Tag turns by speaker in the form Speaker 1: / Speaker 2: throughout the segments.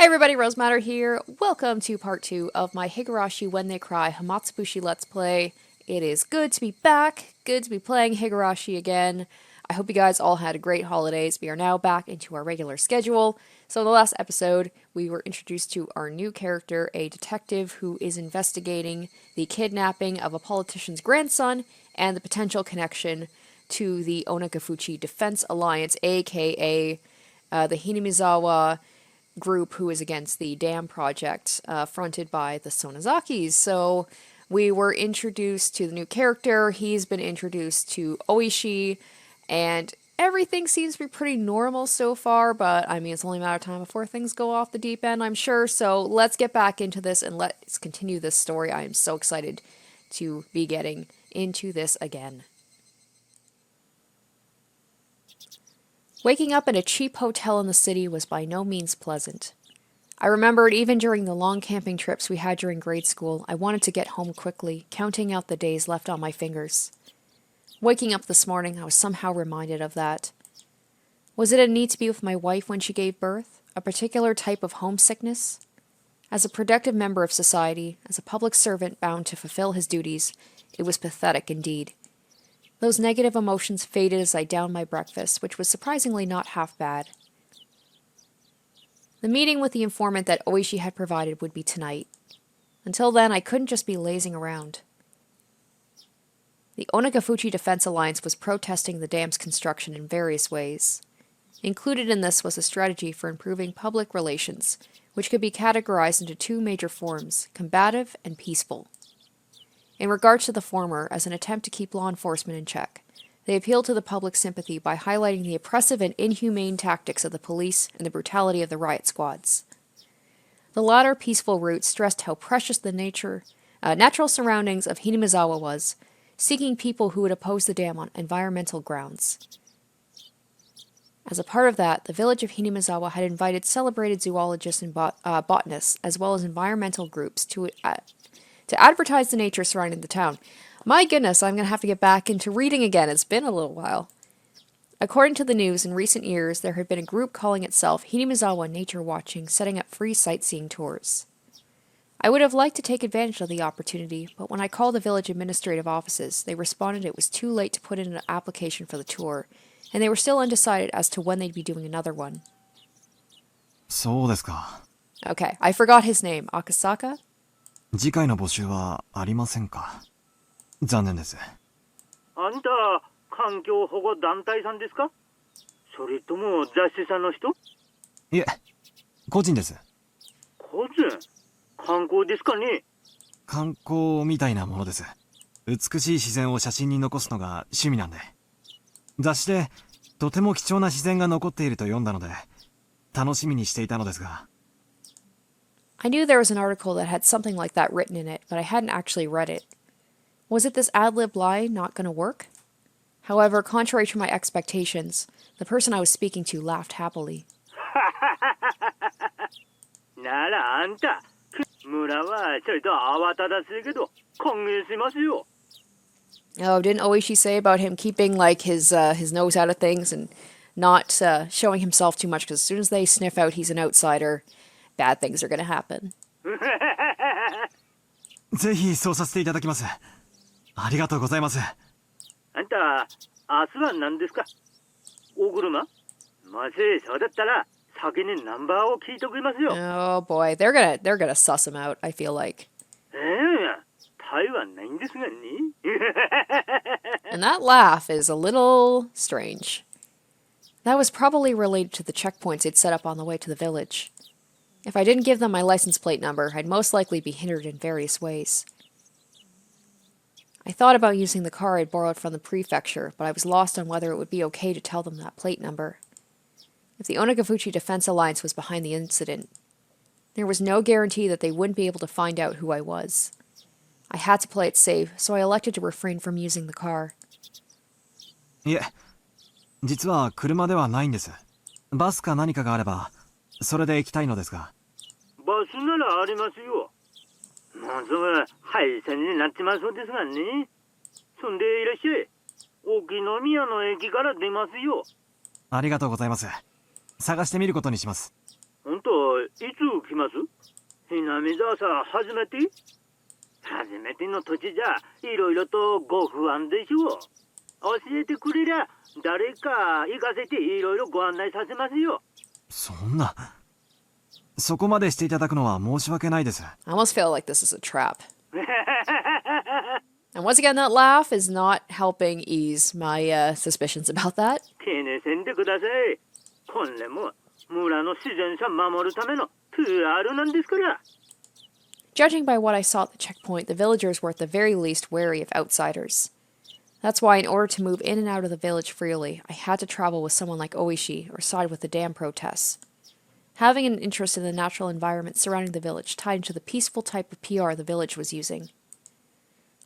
Speaker 1: Hey everybody, Rosematter here. Welcome to part 2 of my Higurashi When They Cry Himatsubushi Let's Play. It is good to be back, good to be playing Higurashi again. I hope you guys all had great holidays. We are now back into our regular schedule. So in the last episode, we were introduced to our new character, a detective who is investigating the kidnapping of a politician's grandson and the potential connection to the Onigafuchi Defense Alliance, aka the Hinamizawa group who is against the dam project fronted by the Sonozakis. So we were introduced to the new character, he's been introduced to Oishi, and everything seems to be pretty normal so far, but I mean it's only a matter of time before things go off the deep end, I'm sure. So let's get back into this and let's continue this story. I am so excited to be getting into this again. Waking up in a cheap hotel in the city was by no means pleasant. I remembered even during the long camping trips we had during grade school, I wanted to get home quickly, counting out the days left on my fingers. Waking up this morning, I was somehow reminded of that. Was it a need to be with my wife when she gave birth? A particular type of homesickness? As a productive member of society, as a public servant bound to fulfill his duties, it was pathetic indeed. Those negative emotions faded as I downed my breakfast, which was surprisingly not half bad. The meeting with the informant that Oishi had provided would be tonight. Until then, I couldn't just be lazing around. The Onigafuchi Defense Alliance was protesting the dam's construction in various ways. Included in this was a strategy for improving public relations, which could be categorized into two major forms, combative and peaceful. In regards to the former, as an attempt to keep law enforcement in check, they appealed to the public's sympathy by highlighting the oppressive and inhumane tactics of the police and the brutality of the riot squads. The latter peaceful route stressed how precious the natural surroundings of Hinamizawa was, seeking people who would oppose the dam on environmental grounds. As a part of that, the village of Hinamizawa had invited celebrated zoologists and botanists, as well as environmental groups, to advertise the nature surrounding the town. My goodness, I'm going to have to get back into reading again. It's been a little while. According to the news, in recent years, there had been a group calling itself Hinamizawa Nature Watching, setting up free sightseeing tours. I would have liked to take advantage of the opportunity, but when I called the village administrative offices, they responded it was too late to put in an application for the tour, and they were still undecided as to when they'd be doing another one.
Speaker 2: そうですか。
Speaker 1: Okay, I forgot his name. Akasaka?
Speaker 2: 次回の募集はありませんか。残念です。
Speaker 3: あんた、環境保護団体さんですか？それとも雑誌さんの人？
Speaker 2: いえ、個人です。
Speaker 3: 個人？観光ですかね？
Speaker 2: 観光みたいなものです。美しい自然を写真に残すのが趣味なんで。雑誌でとても貴重な自然が残っていると読んだので、楽しみにしていたのですが。
Speaker 1: I knew there was an article that had something like that written in it, but I hadn't actually read it. Was it this ad-lib lie not going to work? However, contrary to my expectations, the person I was speaking to laughed happily.
Speaker 3: ならあんた、村はちょいと慌ただしいけど歓迎しますよ。
Speaker 1: Oh, didn't Oishi say about him keeping like his nose out of things and not showing himself too much? Because as soon as they sniff out he's an outsider, bad things are going to happen.
Speaker 2: ぜひそうさせていただきます。ありがとうございます。
Speaker 3: あんた、明日は何ですか？お車？もしそうだったら先にナンバーを聞いてくれますよ。
Speaker 1: Oh boy, they're gonna suss him out, I feel like.
Speaker 3: 台湾ないんですがね。
Speaker 1: And that laugh is a little strange. That was probably related to the checkpoints they'd set up on the way to the village. If I didn't give them my license plate number, I'd most likely be hindered in various ways. I thought about using the car I'd borrowed from the prefecture, but I was lost on whether it would be okay to tell them that plate number. If the Onigafuchi Defense Alliance was behind the incident, there was no guarantee that they wouldn't be able to find out who I was. I had to play it safe, so I elected to refrain from using the car.
Speaker 2: いえ、実は車ではないんです。バスか何かがあれば、それで行きたいのですが。
Speaker 3: バスならありますよ。もうすぐ廃線になってますですがね。そんでいらっしゃい。沖宮の駅から出ますよ。
Speaker 2: ありがとうございます。探してみることにします。
Speaker 3: 本当、いつ来ます？Hinamizawaさん、初めて？初めての土地じゃ、いろいろとご不安でしょう。教えてくれりゃ、誰か行かせていろいろご案内させますよ。
Speaker 2: そんな。そこまでしていただくのは申し訳ないです。
Speaker 1: I almost feel like this is a trap. And once again, that laugh is not helping ease my suspicions about that.
Speaker 3: 気にせんでください。これも村の自然さ守るためのPRなんですから。
Speaker 1: Judging by what I saw at the checkpoint, the villagers were at the very least wary of outsiders. That's why, in order to move in and out of the village freely, I had to travel with someone like Oishi or side with the dam protests. Having an interest in the natural environment surrounding the village tied into the peaceful type of PR the village was using.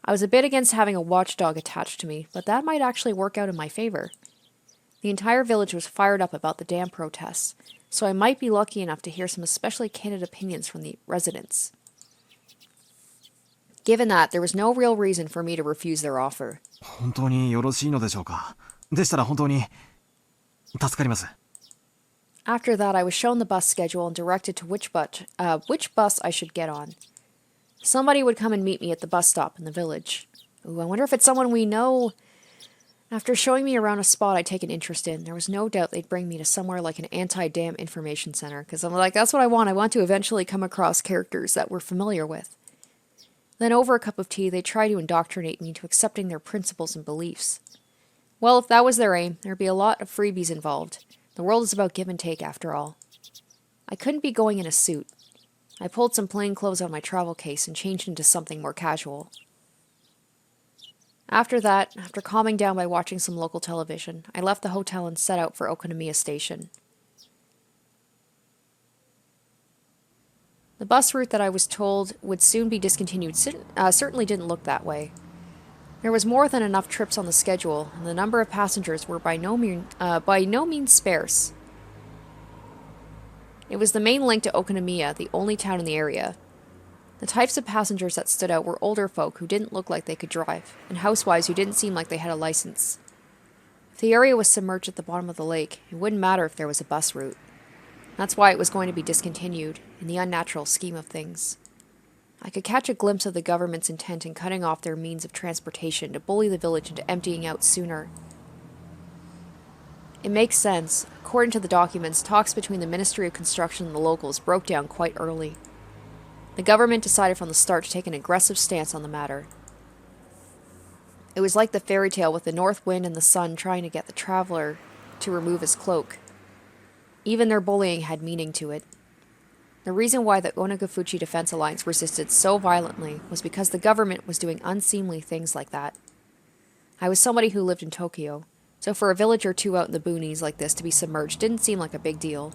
Speaker 1: I was a bit against having a watchdog attached to me, but that might actually work out in my favor. The entire village was fired up about the dam protests, so I might be lucky enough to hear some especially candid opinions from the residents. Given that, there was no real reason for me to refuse their offer.
Speaker 2: 本当によろしいのでしょうか。でしたら本当に助かります。
Speaker 1: After that, I was shown the bus schedule and directed to which bus I should get on. Somebody would come and meet me at the bus stop in the village. Ooh, I wonder if it's someone we know. After showing me around a spot I'd taken interest in, there was no doubt they'd bring me to somewhere like an anti-dam information center, because I'm like, that's what I want. I want to eventually come across characters that we're familiar with. Then over a cup of tea, they try to indoctrinate me into accepting their principles and beliefs. Well, if that was their aim, there'd be a lot of freebies involved. The world is about give and take, after all. I couldn't be going in a suit. I pulled some plain clothes out of my travel case and changed into something more casual. After that, after calming down by watching some local television, I left the hotel and set out for Okonomiya Station. The bus route that I was told would soon be discontinued certainly didn't look that way. There was more than enough trips on the schedule, and the number of passengers were by no means sparse. It was the main link to Okonomiya, the only town in the area. The types of passengers that stood out were older folk who didn't look like they could drive, and housewives who didn't seem like they had a license. If the area was submerged at the bottom of the lake, it wouldn't matter if there was a bus route. That's why it was going to be discontinued, in the unnatural scheme of things. I could catch a glimpse of the government's intent in cutting off their means of transportation to bully the village into emptying out sooner. It makes sense. According to the documents, talks between the Ministry of Construction and the locals broke down quite early. The government decided from the start to take an aggressive stance on the matter. It was like the fairy tale with the north wind and the sun trying to get the traveler to remove his cloak. Even their bullying had meaning to it. The reason why the Onigafuchi Defense Alliance resisted so violently was because the government was doing unseemly things like that. I was somebody who lived in Tokyo, so for a village or two out in the boonies like this to be submerged didn't seem like a big deal.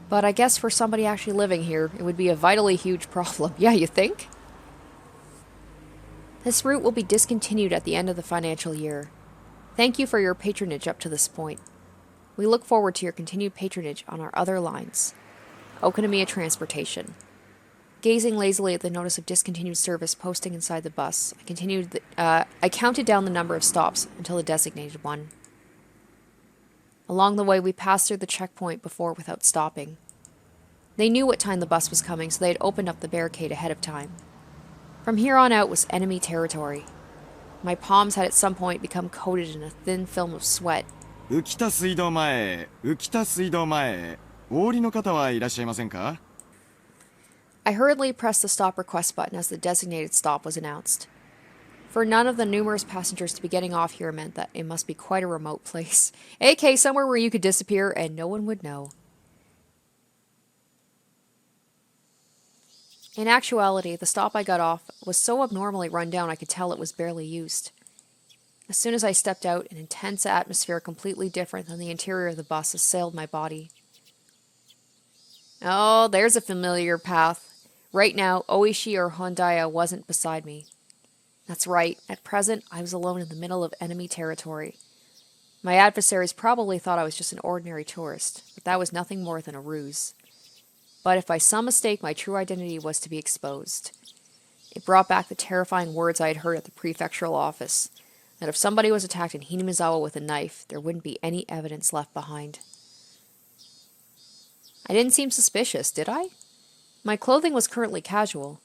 Speaker 1: But I guess for somebody actually living here, it would be a vitally huge problem. Yeah, you think? This route will be discontinued at the end of the financial year. Thank you for your patronage up to this point. We look forward to your continued patronage on our other lines. Okonomiya Transportation. Gazing lazily at the notice of discontinued service posting inside the bus, I counted down the number of stops until the designated one. Along the way, we passed through the checkpoint before without stopping. They knew what time the bus was coming, so they had opened up the barricade ahead of time. From here on out was enemy territory. My palms had at some point become coated in a thin film of sweat.
Speaker 4: 浮田水道前へ、浮田水道前へ。お降りの方はいらっしゃいませんか?
Speaker 1: I hurriedly pressed the stop request button as the designated stop was announced. For none of the numerous passengers to be getting off here meant that it must be quite a remote place, aka somewhere where you could disappear and no one would know. In actuality, the stop I got off was so abnormally run down I could tell it was barely used. As soon as I stepped out, an intense atmosphere completely different than the interior of the bus assailed my body. Oh, there's a familiar path. Right now, Oishi or Hondaya wasn't beside me. That's right, at present, I was alone in the middle of enemy territory. My adversaries probably thought I was just an ordinary tourist, but that was nothing more than a ruse. But if by some mistake my true identity was to be exposed, it brought back the terrifying words I had heard at the prefectural office, that if somebody was attacked in Hinamizawa with a knife, there wouldn't be any evidence left behind. I didn't seem suspicious, did I? My clothing was currently casual.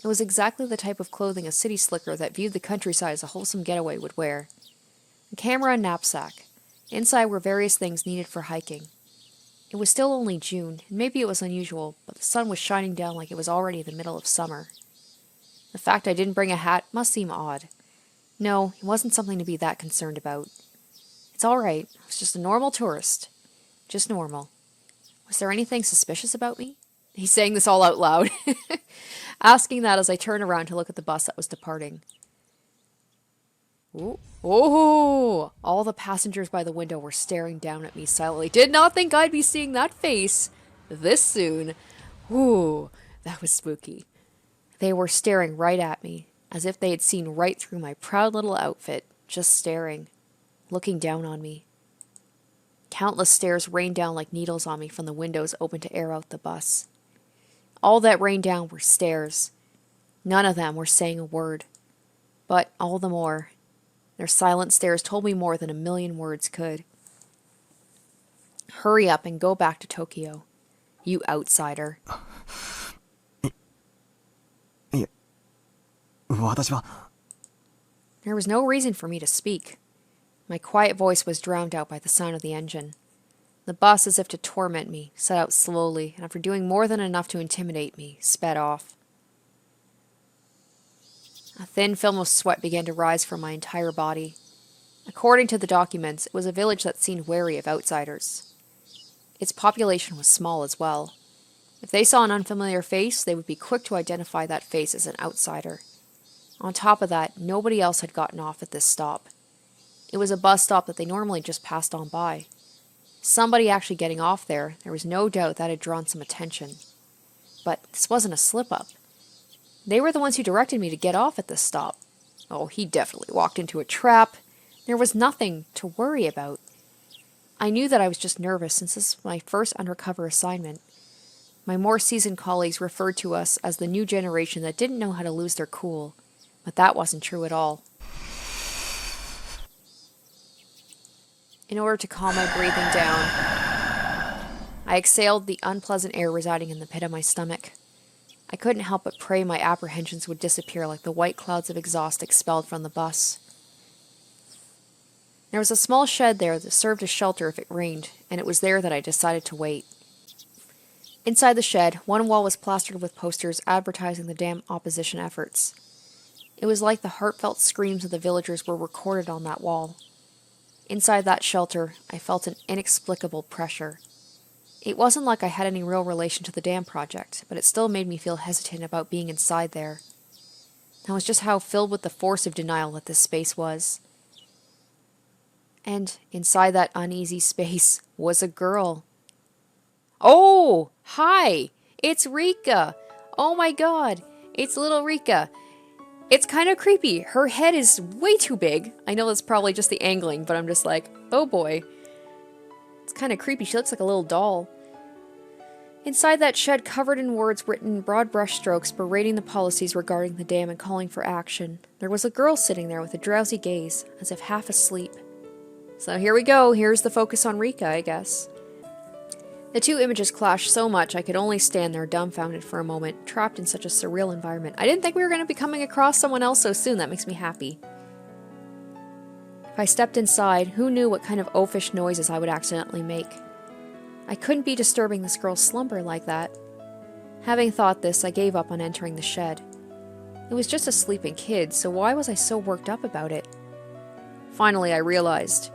Speaker 1: It was exactly the type of clothing a city slicker that viewed the countryside as a wholesome getaway would wear. A camera and knapsack. Inside were various things needed for hiking. It was still only June, and maybe it was unusual, but the sun was shining down like it was already the middle of summer. The fact I didn't bring a hat must seem odd. No, it wasn't something to be that concerned about. It's all right. I was just a normal tourist. Just normal. Was there anything suspicious about me? He's saying this all out loud. Asking that as I turn around to look at the bus that was departing. Ooh. Oh! All the passengers by the window were staring down at me silently. Did not think I'd be seeing that face this soon. Ooh, that was spooky. They were staring right at me, as if they had seen right through my proud little outfit, just staring, looking down on me. Countless stares rained down like needles on me from the windows open to air out the bus. All that rained down were stares. None of them were saying a word. But all the more, their silent stares told me more than a million words could. Hurry up and go back to Tokyo, you outsider.
Speaker 2: 私は
Speaker 1: There was no reason for me to speak. My quiet voice was drowned out by the sound of the engine. The bus, as if to torment me, set out slowly, and after doing more than enough to intimidate me, sped off. A thin film of sweat began to rise from my entire body. According to the documents, it was a village that seemed wary of outsiders. Its population was small as well. If they saw an unfamiliar face, they would be quick to identify that face as an outsider. On top of that, nobody else had gotten off at this stop. It was a bus stop that they normally just passed on by. Somebody actually getting off there was no doubt that had drawn some attention. But this wasn't a slip-up. They were the ones who directed me to get off at this stop. Oh, he definitely walked into a trap. There was nothing to worry about. I knew that I was just nervous since this was my first undercover assignment. My more seasoned colleagues referred to us as the new generation that didn't know how to lose their cool. But that wasn't true at all. In order to calm my breathing down, I exhaled the unpleasant air residing in the pit of my stomach. I couldn't help but pray my apprehensions would disappear like the white clouds of exhaust expelled from the bus. There was a small shed there that served as shelter if it rained, and it was there that I decided to wait. Inside the shed, one wall was plastered with posters advertising the dam opposition efforts. It was like the heartfelt screams of the villagers were recorded on that wall. Inside that shelter, I felt an inexplicable pressure. It wasn't like I had any real relation to the dam project, but it still made me feel hesitant about being inside there. That was just how filled with the force of denial that this space was. And inside that uneasy space was a girl. Oh, hi! It's Rika! Oh my god! It's little Rika! It's kind of creepy. Her head is way too big. I know that's probably just the angling, but I'm just like, oh boy. It's kind of creepy. She looks like a little doll. Inside that shed covered in words written in broad brush strokes berating the policies regarding the dam and calling for action, there was a girl sitting there with a drowsy gaze, as if half asleep. So here we go. Here's the focus on Rika, I guess. The two images clashed so much I could only stand there dumbfounded for a moment, trapped in such a surreal environment. I didn't think we were going to be coming across someone else so soon. That makes me happy. If I stepped inside, who knew what kind of oafish noises I would accidentally make? I couldn't be disturbing this girl's slumber like that. Having thought this, I gave up on entering the shed. It was just a sleeping kid, so why was I so worked up about it? Finally, I realized.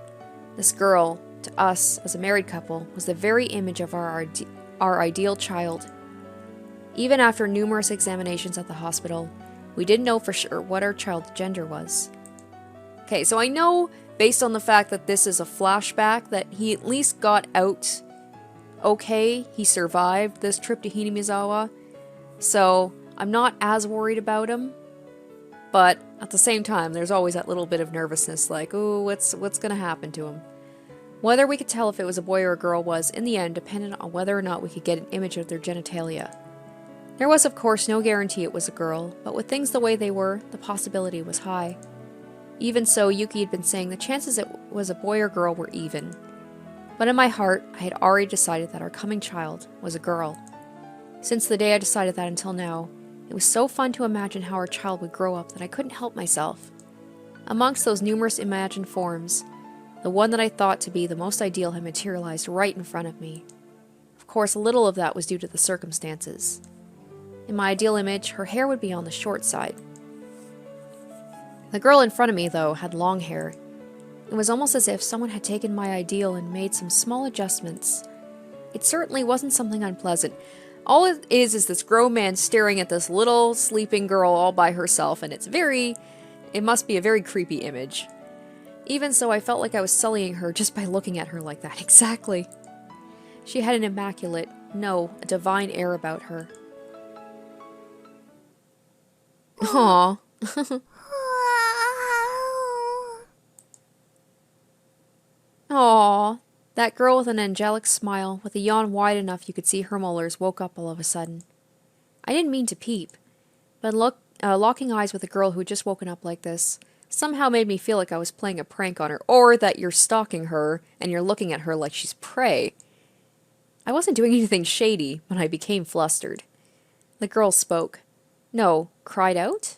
Speaker 1: This girl, to us, as a married couple, was the very image of our ideal child. Even after numerous examinations at the hospital, we didn't know for sure what our child's gender was. Okay, so I know, based on the fact that this is a flashback, that he at least got out okay. He survived this trip to Hinamizawa, so I'm not as worried about him. But at the same time, there's always that little bit of nervousness, like, oh, what's gonna happen to him? Whether we could tell if it was a boy or a girl was, in the end, dependent on whether or not we could get an image of their genitalia. There was, of course, no guarantee it was a girl, but with things the way they were, the possibility was high. Even so, Yuki had been saying the chances it was a boy or girl were even. But in my heart, I had already decided that our coming child was a girl. Since the day I decided that until now, it was so fun to imagine how our child would grow up that I couldn't help myself. Amongst those numerous imagined forms, the one that I thought to be the most ideal had materialized right in front of me. Of course, a little of that was due to the circumstances. In my ideal image, her hair would be on the short side. The girl in front of me, though, had long hair. It was almost as if someone had taken my ideal and made some small adjustments. It certainly wasn't something unpleasant. All it is this grown man staring at this little sleeping girl all by herself, and it must be a very creepy image. Even so, I felt like I was sullying her just by looking at her like that. Exactly. She had an immaculate, no, a divine air about her. Aww. Aww. That girl with an angelic smile, with a yawn wide enough you could see her molars, woke up all of a sudden. I didn't mean to peep, but locking eyes with a girl who had just woken up like this somehow made me feel like I was playing a prank on her, or that you're stalking her and you're looking at her like she's prey. I wasn't doing anything shady, but I became flustered. The girl spoke. No, cried out?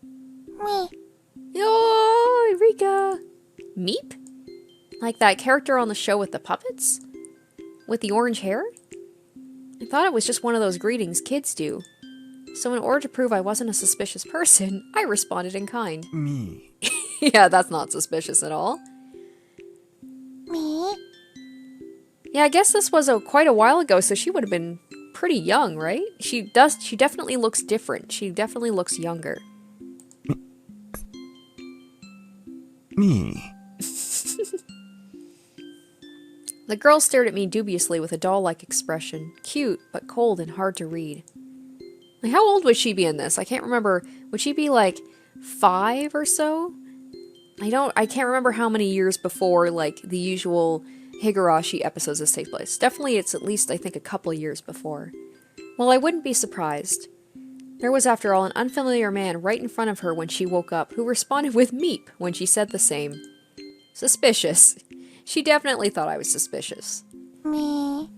Speaker 5: Me.
Speaker 1: Oh, Eureka! Meep? Like that character on the show with the puppets? With the orange hair? I thought it was just one of those greetings kids do. So in order to prove I wasn't a suspicious person, I responded in kind.
Speaker 2: Me.
Speaker 1: Yeah, that's not suspicious at all.
Speaker 5: Me.
Speaker 1: Yeah, I guess this was quite a while ago, so she would have been pretty young, right? She definitely looks different. She definitely looks younger.
Speaker 2: Me.
Speaker 1: The girl stared at me dubiously with a doll-like expression. Cute, but cold and hard to read. Like, how old would she be in this? I can't remember. Would she be like 5 or so? I can't remember how many years before, like, the usual Higurashi episodes this take place. Definitely it's at least, I think, a couple of years before. Well, I wouldn't be surprised. There was, after all, an unfamiliar man right in front of her when she woke up, who responded with meep when she said the same. Suspicious. She definitely thought I was suspicious.
Speaker 5: Me.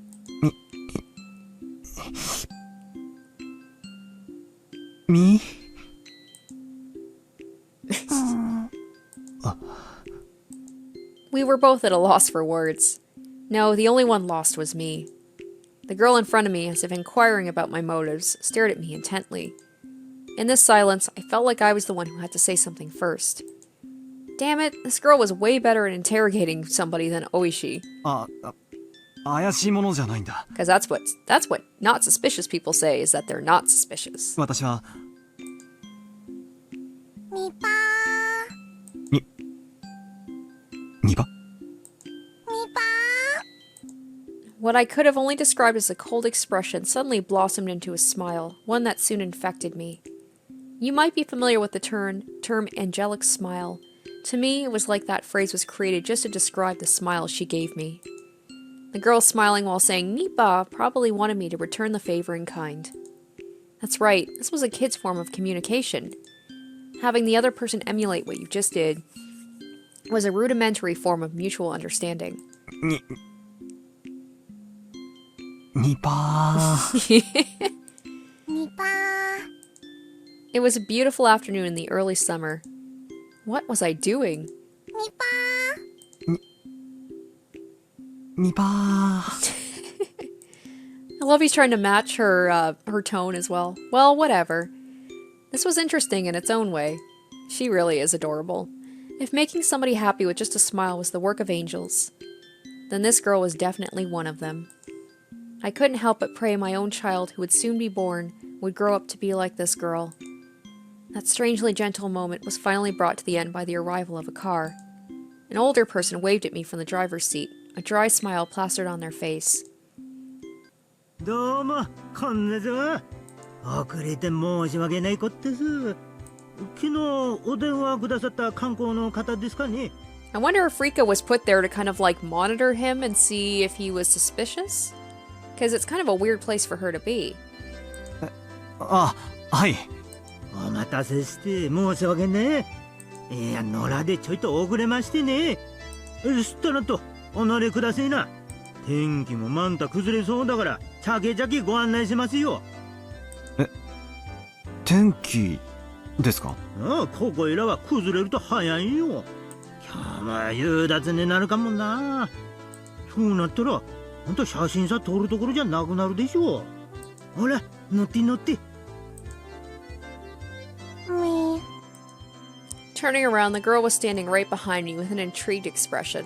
Speaker 2: Me?
Speaker 1: We were both at a loss for words. No, the only one lost was me. The girl in front of me, as if inquiring about my motives, stared at me intently. In this silence, I felt like I was the one who had to say something first. Damn it, this girl was way better at interrogating somebody than Oishi.
Speaker 2: 怪しいものじゃないんだ。
Speaker 1: Because that's what not suspicious people say, is that they're not suspicious.
Speaker 2: 私は、
Speaker 5: みぱ
Speaker 2: ニパ
Speaker 1: What I could have only described as a cold expression suddenly blossomed into a smile, one that soon infected me. You might be familiar with the term Angelic Smile. To me, it was like that phrase was created just to describe the smile she gave me. The girl smiling while saying Nipa probably wanted me to return the favor in kind. That's right, this was a kid's form of communication. Having the other person emulate what you just did was a rudimentary form of mutual understanding.
Speaker 2: ニパー
Speaker 5: みぱ
Speaker 1: It was a beautiful afternoon in the early summer. What was I doing?
Speaker 5: みぱ
Speaker 2: ニパー
Speaker 1: I love he's trying to match her tone as well. Well, whatever. This was interesting in its own way. She really is adorable. If making somebody happy with just a smile was the work of angels, then this girl was definitely one of them. I couldn't help but pray my own child, who would soon be born, would grow up to be like this girl. That strangely gentle moment was finally brought to the end by the arrival of a car. An older person waved at me from the driver's seat, a dry smile plastered on their face.
Speaker 6: どうも、こんにちは。遅れて申し訳ないことです。昨日お電話くださった観光の方ですかね。
Speaker 1: I wonder if Rika was put there to kind of like monitor him and see if he was suspicious? Because it's kind of a weird place for her to be.
Speaker 2: あ、はい。
Speaker 6: お待たせして申し訳ねえ。いや、野良でちょいと遅れましてね。したらと、お乗りくださいな。天気もまんた崩れそうだから、ちゃけちゃけご案内しますよ。
Speaker 2: 天気ですか？
Speaker 6: ああ、ここいらは崩れると早いよ。今日も夕立になるかもな。そうなったら、ほんと写真さ撮るところじゃなくなるでしょ。ほら、乗って乗って。
Speaker 5: み
Speaker 1: Turning around, the girl was standing right behind me with an intrigued expression.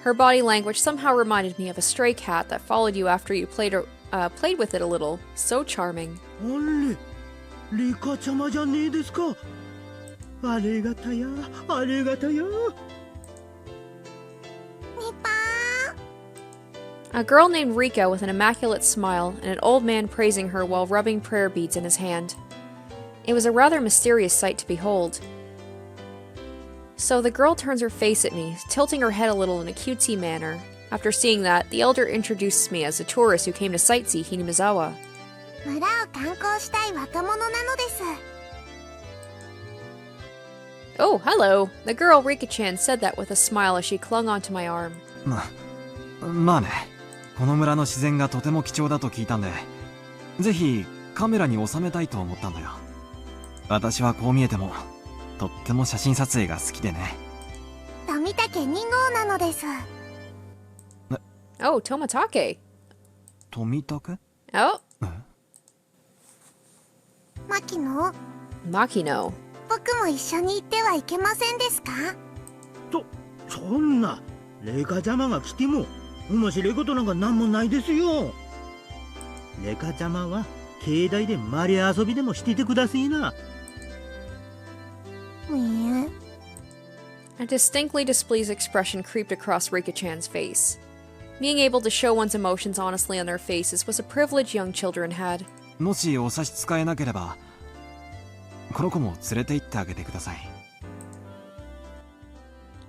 Speaker 1: Her body language somehow reminded me of a stray cat that followed you after you played with it a little. So charming.
Speaker 6: あれ、リカちゃまじゃねえですか。ありがたや、ありがたや。
Speaker 5: ニパ
Speaker 1: A girl named Rika with an immaculate smile and an old man praising her while rubbing prayer beads in his hand. It was a rather mysterious sight to behold. So the girl turns her face at me, tilting her head a little in a cutesy manner. After seeing that, the elder introduces me as a tourist who came to sightsee Hinamizawa.
Speaker 5: 村を観光したい若者なのです。
Speaker 1: Oh, hello! The girl Rika-chan said that with a smile as she clung onto my arm.
Speaker 2: まあね、この村の自然がとても貴重だと聞いたんで、ぜひカメラに収めたいと思ったんだよ。私はこう見えてもとっても写真撮影が好きでね。
Speaker 5: 富竹2号なのです。
Speaker 1: Oh, Tomatake!
Speaker 2: 富竹？
Speaker 1: Oh,
Speaker 5: 牧野、
Speaker 1: Makino.
Speaker 5: 僕も一緒に行ってはいけませんですか？
Speaker 6: そんな、レカちゃまが来ても面白いことなんかなんもないですよ。レカちゃまは境内でマリ遊びでもしててくださいな。
Speaker 1: A distinctly displeased expression creeped across Rika-chan's face. Being able to show one's emotions honestly on their faces was a privilege young children had.
Speaker 2: もしお差し支えなければ、この子も連れて行ってあげてください。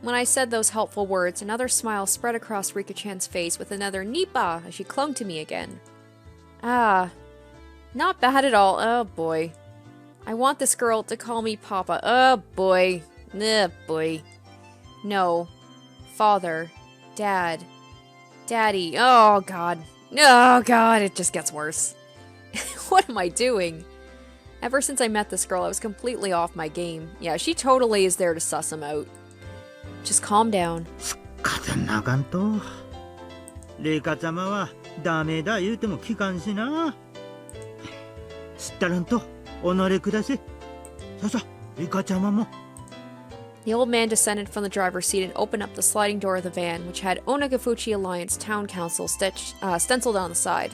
Speaker 1: When I said those helpful words, another smile spread across Rika-chan's face with another Nipa as she clung to me again. Ah, not bad at all. Oh boy. I want this girl to call me Papa. Oh boy. Ugh, boy. No. Father. Dad. Daddy. Oh god. Oh god, it just gets worse. What am I doing? Ever since I met this girl, I was completely off my game. Yeah, she totally is there to suss him out. Just calm down.
Speaker 6: 風なかんと。レカちゃまはダメだ言うても聞かんしな。知ったらんと、お乗りください。ささ、レカちゃまも。
Speaker 1: The old man descended from the driver's seat and opened up the sliding door of the van, which had Onigafuchi Alliance Town Council stenciled on the side.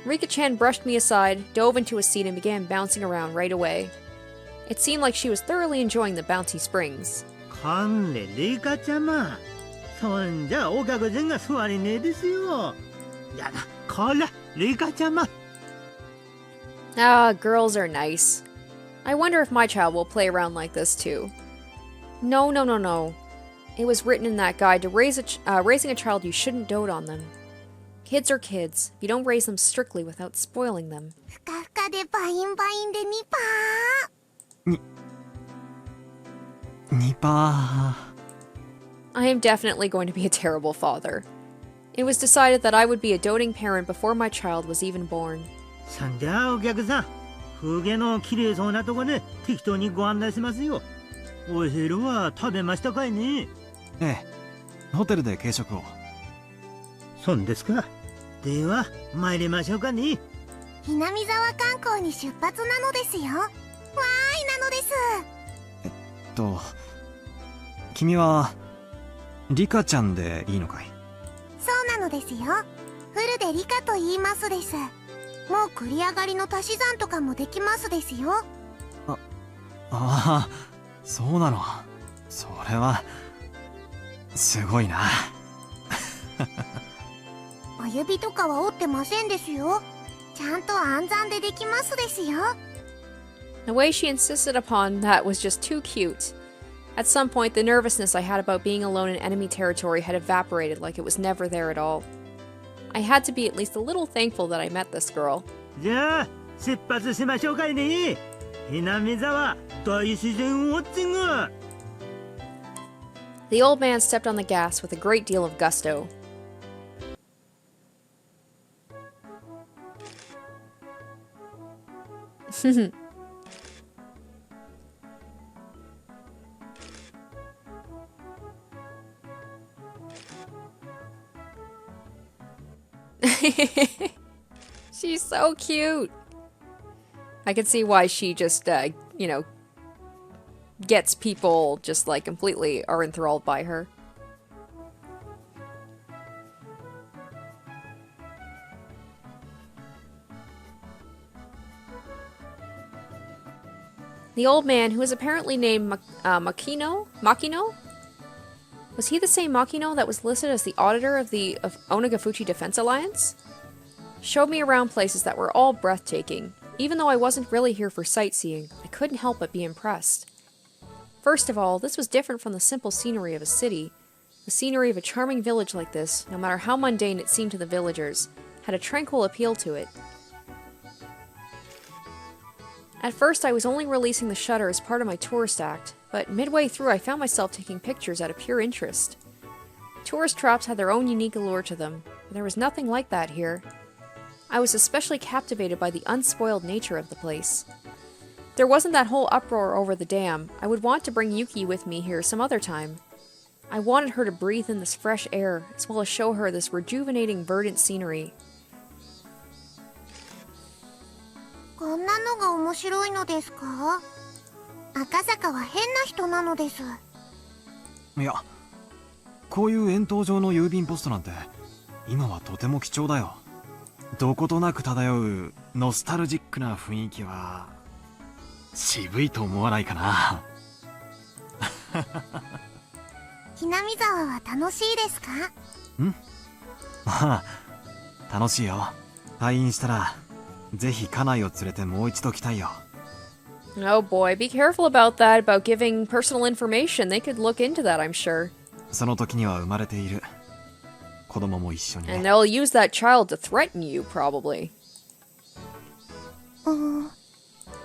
Speaker 1: Rika-chan brushed me aside, dove into a seat, and began bouncing around right away. It seemed like she was thoroughly enjoying the bouncy springs.
Speaker 6: かんれ、レカちゃま。そんじゃお客人が座りねえですよ。やだ、こら、レカちゃま。
Speaker 1: Ah, girls are nice. I wonder if my child will play around like this too. No, no, no, no. It was written in that guide to raising a child, you shouldn't dote on them. Kids are kids. You don't raise them strictly without spoiling them.
Speaker 5: ふかふかでバインバインでニパ
Speaker 2: ニパー。
Speaker 1: I am definitely going to be a terrible father. It was decided that I would be a doting parent before my child was even born.
Speaker 6: そんじゃお客さん、風景の綺麗そうなとこで適当にご案内しますよ。お昼は食べましたかいね？
Speaker 2: ええ、ホテルで軽食を。
Speaker 6: そんですか。では参りましょうかね。
Speaker 5: ひなみざわ観光に出発なのですよ。わーいなのです。
Speaker 2: 君はリカちゃんでいいのかい？
Speaker 5: そうなのですよ。フルでリカと言いますです。もう繰り上がりの足し算とかもできますですよ。
Speaker 2: ああ、そうなの。それはすごいな。
Speaker 5: お指とかは折ってませんですよ。ちゃんと暗算でできますですよ。
Speaker 1: The way she insisted upon that was just too cute. At some point, the nervousness I had about being alone in enemy territory had evaporated like it was never there at all. I had to be at least a little thankful that I met this girl.
Speaker 6: じゃあ出発しましょうかいね。ひなみざわ大自然ウォッチング。
Speaker 1: The old man stepped on the gas with a great deal of gusto. She's so cute. I can see why she just, gets people just like completely are enthralled by her. The old man, who was apparently named Makino? Was he the same Makino that was listed as the auditor of the Onigafuchi Defense Alliance? Showed me around places that were all breathtaking. Even though I wasn't really here for sightseeing, I couldn't help but be impressed. First of all, this was different from the simple scenery of a city. The scenery of a charming village like this, no matter how mundane it seemed to the villagers, had a tranquil appeal to it. At first, I was only releasing the shutter as part of my tourist act, but midway through I found myself taking pictures out of pure interest. Tourist traps had their own unique allure to them, but there was nothing like that here. I was especially captivated by the unspoiled nature of the place. There wasn't that whole uproar over the dam. I would want to bring Yuki with me here some other time. I wanted her to breathe in this fresh air, as well as show her this rejuvenating verdant scenery.
Speaker 5: こんなのが面白いのですか？赤坂は変な人なのです。
Speaker 2: いや、こういう円筒状の郵便ポストなんて今はとても貴重だよ。どことなく漂うノスタルジックな雰囲気は渋いと思わないかな。
Speaker 5: ひなみざわは楽しいですか？
Speaker 2: ん？ああ、楽しいよ。退院したらぜひ家内を連れてもう一度来たいよ。
Speaker 1: Oh boy, be careful about that, about giving personal information. They could look into that, I'm sure.
Speaker 2: その時には生まれている子供も一緒にね。
Speaker 1: And they'll use that child to threaten you, probably.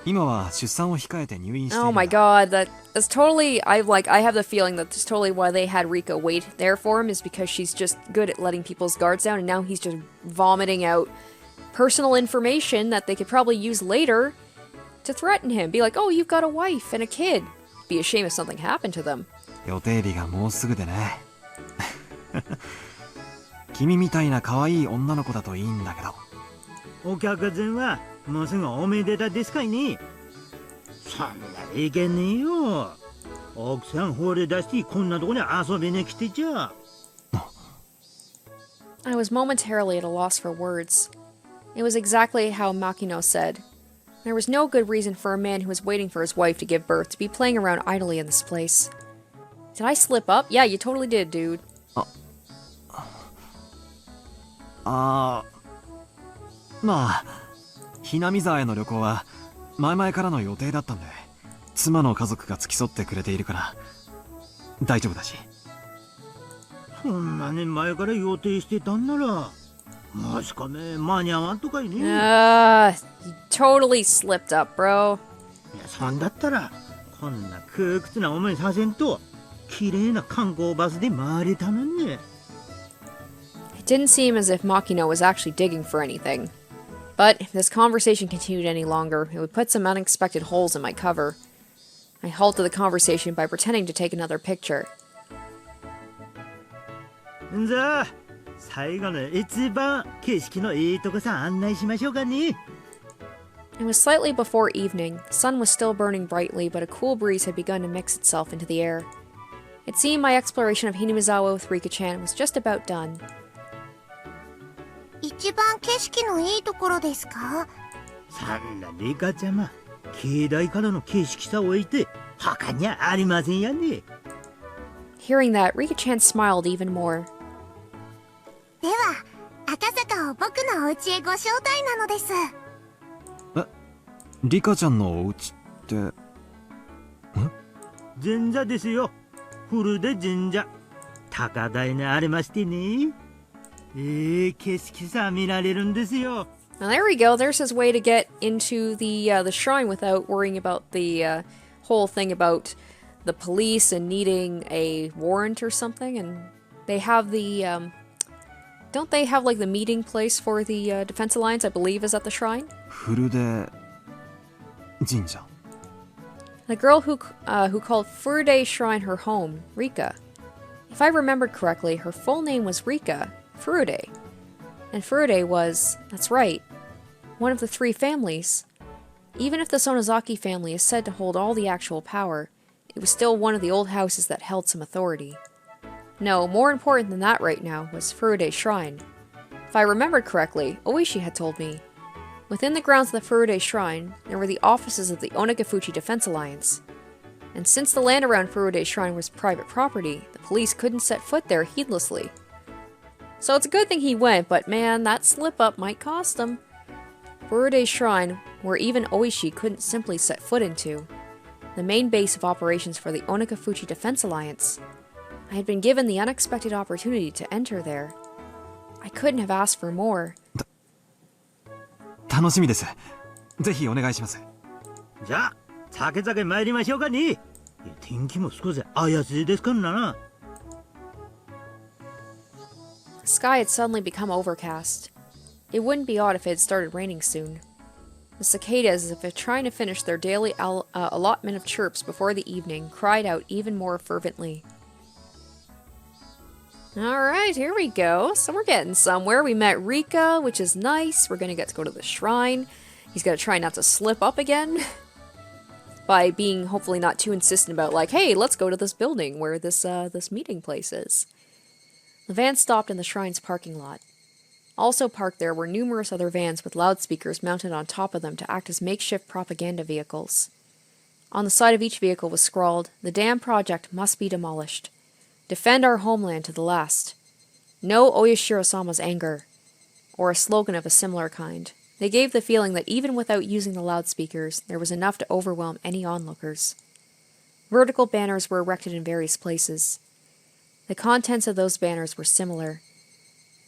Speaker 2: 今は出産を控えて入院している。
Speaker 1: Oh my god, that's totally... I have the feeling that that's totally why they had Rika wait there for him, is because she's just good at letting people's guards down, and now he's just vomiting out personal information that they could probably use later to threaten him. Be like, oh, you've got a wife and a kid. Be a shame if something happened to them.
Speaker 2: 予定日がもうすぐでね。君みたいな可愛い女の子だといいんだけど。
Speaker 6: お客さんはもうすぐおめでたですかいね。そんなにいけねえよ。奥さん惚れ出してこんなとこに遊びに来てちゃ。
Speaker 1: I was momentarily at a loss for words. It was exactly how Makino said. There was no good reason for a man who was waiting for his wife to give birth to be playing around idly in this place. Did I slip up? Yeah, you totally did, dude.
Speaker 2: まあ、ひなみ沢への旅行は前々からの予定だったんで、妻の家族が付き添ってくれているから大丈夫だし。
Speaker 6: そんなに前から予定してたんなら、もしかめ間に合わんとかいね。
Speaker 1: You totally slipped up, bro.
Speaker 6: いや、そんだったらこんな窮屈な思いさせんと、綺麗な観光バスで回れたのに。
Speaker 1: It didn't seem as if Makino was actually digging for anything. But if this conversation continued any longer, it would put some unexpected holes in my cover. I halted the conversation by pretending to take another picture.
Speaker 6: じゃあ、最後の一番景色のいいとこさ案内しましょうかね。
Speaker 1: It was slightly before evening. The sun was still burning brightly, but a cool breeze had begun to mix itself into the air. It seemed my exploration of Hinamizawa with Rika-chan was just about done.
Speaker 5: 一番景色のいいところですか？
Speaker 6: そんなリカちゃま、境内からの景色さを置いて他にはありませんやね。
Speaker 1: Hearing that, Rika-chan smiled even more.
Speaker 5: では、赤坂を僕のお家へご招待なのです。
Speaker 2: リカちゃんのお家って？
Speaker 6: 神社ですよ。古で神社。高台にありましてね。景色さ見られるんですよ。
Speaker 1: Now there we go. There's his way to get into the shrine without worrying about the whole thing about the police and needing a warrant or something, and they have the, don't they have like the meeting place for the Defense Alliance, I believe, is at the shrine?
Speaker 2: フルデ神社
Speaker 1: The girl who called Furude Shrine her home, Rika. If I remembered correctly, her full name was Rika Furude. And Furude was, that's right, one of the three families. Even if the Sonozaki family is said to hold all the actual power, it was still one of the old houses that held some authority. No, more important than that right now was Furude Shrine. If I remembered correctly, Oishi had told me. Within the grounds of the Furude Shrine, there were the offices of the Onigafuchi Defense Alliance. And since the land around Furude Shrine was private property, the police couldn't set foot there heedlessly. So it's a good thing he went, but man, that slip-up might cost him. Furude Shrine, where even Oishi couldn't simply set foot into. The main base of operations for the Onigafuchi Defense Alliance. I had been given the unexpected opportunity to enter there. I couldn't have asked for more.
Speaker 2: 楽しみです。ぜひお願いします。
Speaker 6: じゃあ酒々参りましょうかね。天気も少し怪しいですからな。
Speaker 1: The sky had suddenly become overcast. It wouldn't be odd if it had started raining soon. The cicadas, as if they're trying to finish their daily allotment of chirps before the evening, cried out even more fervently. Alright, here we go. So we're getting somewhere. We met Rika, which is nice. We're gonna get to go to the shrine. He's gonna try not to slip up again. By being hopefully not too insistent about like, hey, let's go to this building where this meeting place is. The van stopped in the shrine's parking lot. Also parked there were numerous other vans with loudspeakers mounted on top of them to act as makeshift propaganda vehicles. On the side of each vehicle was scrawled, "The dam project must be demolished. Defend our homeland to the last. No Oyashiro-sama's anger," or a slogan of a similar kind. They gave the feeling that even without using the loudspeakers, there was enough to overwhelm any onlookers. Vertical banners were erected in various places. The contents of those banners were similar.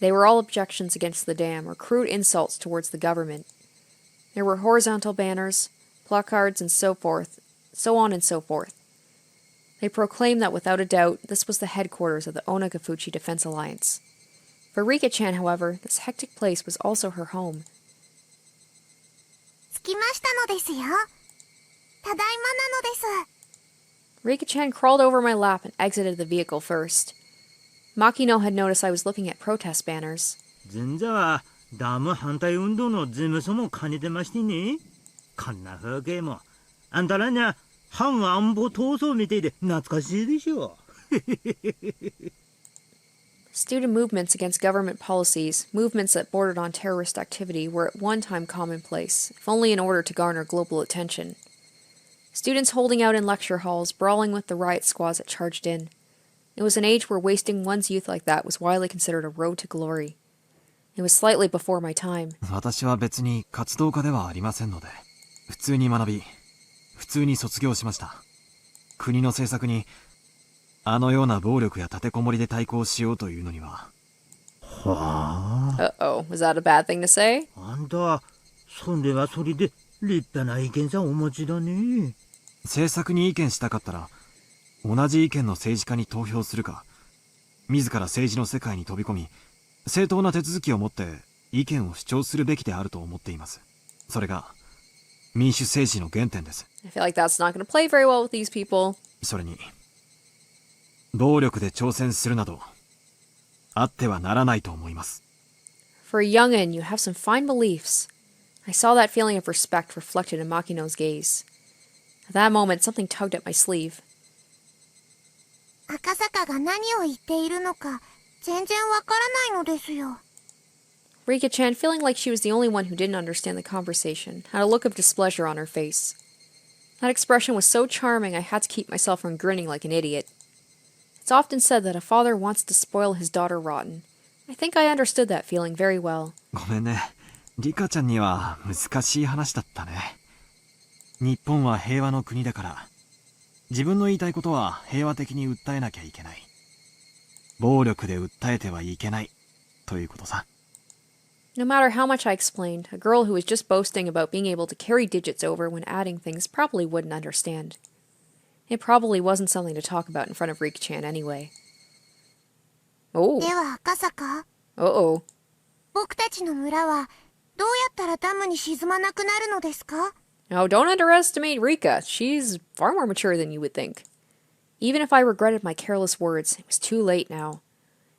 Speaker 1: They were all objections against the dam or crude insults towards the government. There were horizontal banners, placards, and so on and so forth. They proclaimed that without a doubt, this was the headquarters of the Onigafuchi Defense Alliance. For Rika-chan, however, this hectic place was also her home.
Speaker 5: 着きましたのですよ。ただいまなのです。
Speaker 1: Rika-chan crawled over my lap and exited the vehicle first. Makino had noticed I was looking at protest banners.
Speaker 6: 前座はダム反対運動の事務所も兼ねてましてね。こんな風景もあんたらには反安保闘争みてえで懐かしいでしょ。
Speaker 1: Student movements against government policies, movements that bordered on terrorist activity, were at one time commonplace, if only in order to garner global attention. Students holding out in lecture halls, brawling with the riot squads that charged in. It was an age where wasting one's youth like that was widely considered a road to glory. It was slightly before my time.
Speaker 2: 私は別に活動家ではありませんので、普通に学び、普通に卒業しました。国の政策にあのような暴力や立てこもりで対抗しようというのには。
Speaker 6: はあ。
Speaker 1: Uh-oh, was that a bad thing to say?
Speaker 6: あんた、それはそれで立派な意見さお持ちだね。
Speaker 2: 政策に意見したかったら、同じ意見の政治家に投票するか、自ら政治の世界に飛び込み、正当な手続きを持って意見を主張するべきであると思っています。それが民主政治の原点です。
Speaker 1: I feel like that's not going to play very well with these people.
Speaker 2: それに、暴力で挑戦するなど、あってはならないと思います。
Speaker 1: For a young'un, you have some fine beliefs. I saw that feeling of respect reflected in Makino's gaze. At that moment, something tugged at my sleeve.
Speaker 5: 赤坂が何を言っているのか全然わからないのですよ。
Speaker 1: Rika-chan, feeling like she was the only one who didn't understand the conversation, had a look of displeasure on her face. That expression was so charming I had to keep myself from grinning like an idiot. It's often said that a father wants to spoil his daughter rotten. I think I understood that feeling very well.
Speaker 2: ごめんね。リカちゃんには難しい話だったね。日本は平和の国だから、自分の言いたいことは平和的に訴えなきゃいけない。暴力で訴えてはいけない。ということさ。
Speaker 1: No matter how much I explained, a girl who was just boasting about being able to carry digits over when adding things probably wouldn't understand. It probably wasn't something to talk about in front of Rika-chan anyway. Oh.
Speaker 5: では赤坂、
Speaker 1: Uh-oh.
Speaker 5: 僕たちの村はどうやったらダムに沈まなくなるのですか？
Speaker 1: Now, don't underestimate Rika. She's far more mature than you would think. Even if I regretted my careless words, it was too late now.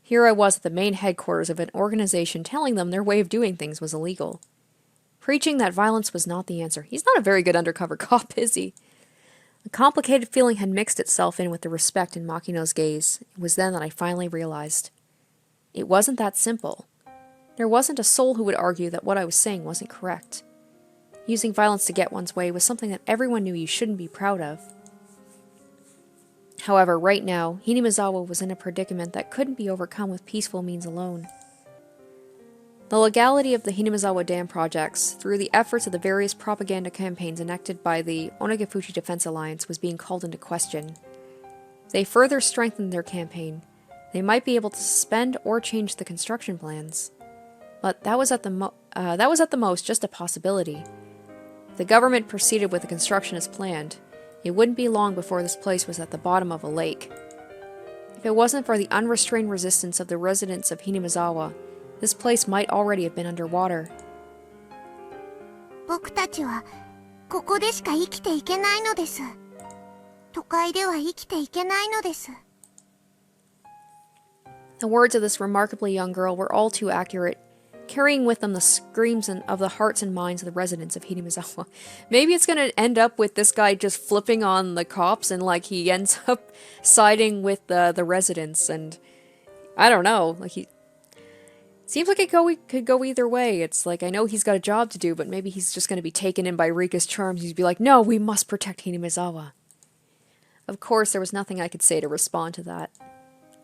Speaker 1: Here I was at the main headquarters of an organization telling them their way of doing things was illegal. Preaching that violence was not the answer. He's not a very good undercover cop, is he? A complicated feeling had mixed itself in with the respect in Makino's gaze. It was then that I finally realized. It wasn't that simple. There wasn't a soul who would argue that what I was saying wasn't correct. Using violence to get one's way was something that everyone knew you shouldn't be proud of. However, right now, Hinamizawa was in a predicament that couldn't be overcome with peaceful means alone. The legality of the Hinamizawa Dam projects, through the efforts of the various propaganda campaigns enacted by the Onigafuchi Defense Alliance, was being called into question. If they further strengthened their campaign, they might be able to suspend or change the construction plans. But that was at the most just a possibility. If the government proceeded with the construction as planned, it wouldn't be long before this place was at the bottom of a lake. If it wasn't for the unrestrained resistance of the residents of Hinamizawa, this place might already have been underwater.
Speaker 5: 僕たちはここでしか生きていけないのです。都会では生きていけないのです。
Speaker 1: The words of this remarkably young girl were all too accurate, carrying with them the screams of the hearts and minds of the residents of Hinamizawa. Maybe it's gonna end up with this guy just flipping on the cops and like he ends up siding with the residents, and I don't know, like he seems like it could go either way. It's like, I know he's got a job to do, but maybe he's just gonna be taken in by Rika's charms. He'd be like, no, we must protect Hinamizawa. Of course, there was nothing I could say to respond to that.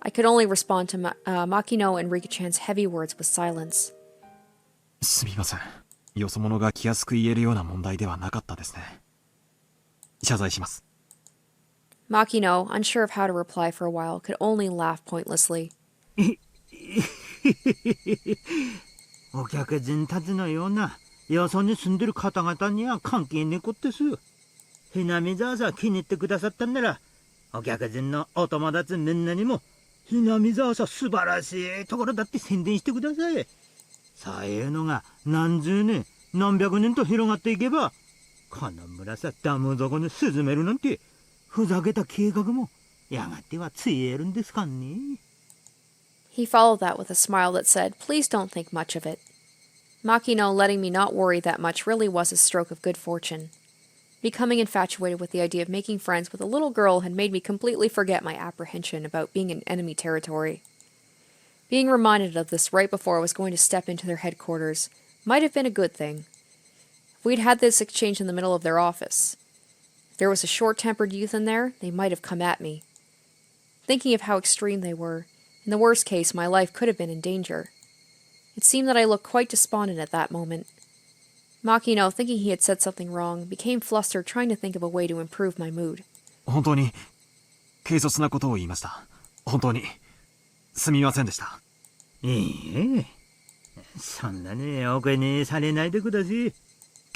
Speaker 1: I could only respond to Makino and Rika-chan's heavy words with silence.
Speaker 2: すみません。よそ者が気安く言えるような問題ではなかったですね。謝罪します。
Speaker 1: Makino, unsure of how to reply for a while, could only laugh pointlessly.
Speaker 6: お客人たちのようなよそに住んでる方々には関係ねえことです。Hinamizawaさん気に入ってくださったんなら、お客人のお友達みんなにもHinamizawaさん素晴らしいところだって宣伝してください。そういうのが何十年何百年と広がっていけば、この村さダム底に沈めるなんてふざけた計画もやがてはついえるんですかね。
Speaker 1: He followed that with a smile that said, please don't think much of it. Makino letting me not worry that much really was a stroke of good fortune. Becoming infatuated with the idea of making friends with a little girl had made me completely forget my apprehension about being in enemy territory. Being reminded of this right before I was going to step into their headquarters might have been a good thing. If we'd had this exchange in the middle of their office, if there was a short-tempered youth in there, they might have come at me. Thinking of how extreme they were, in the worst case, my life could have been in danger. It seemed that I looked quite despondent at that moment. Makino, thinking he had said something wrong, became flustered trying to think of a way to improve my mood.
Speaker 2: 本当に軽率なことを言いました。本当にすみませんでした。
Speaker 6: いえ、そんなにお気にされないでください。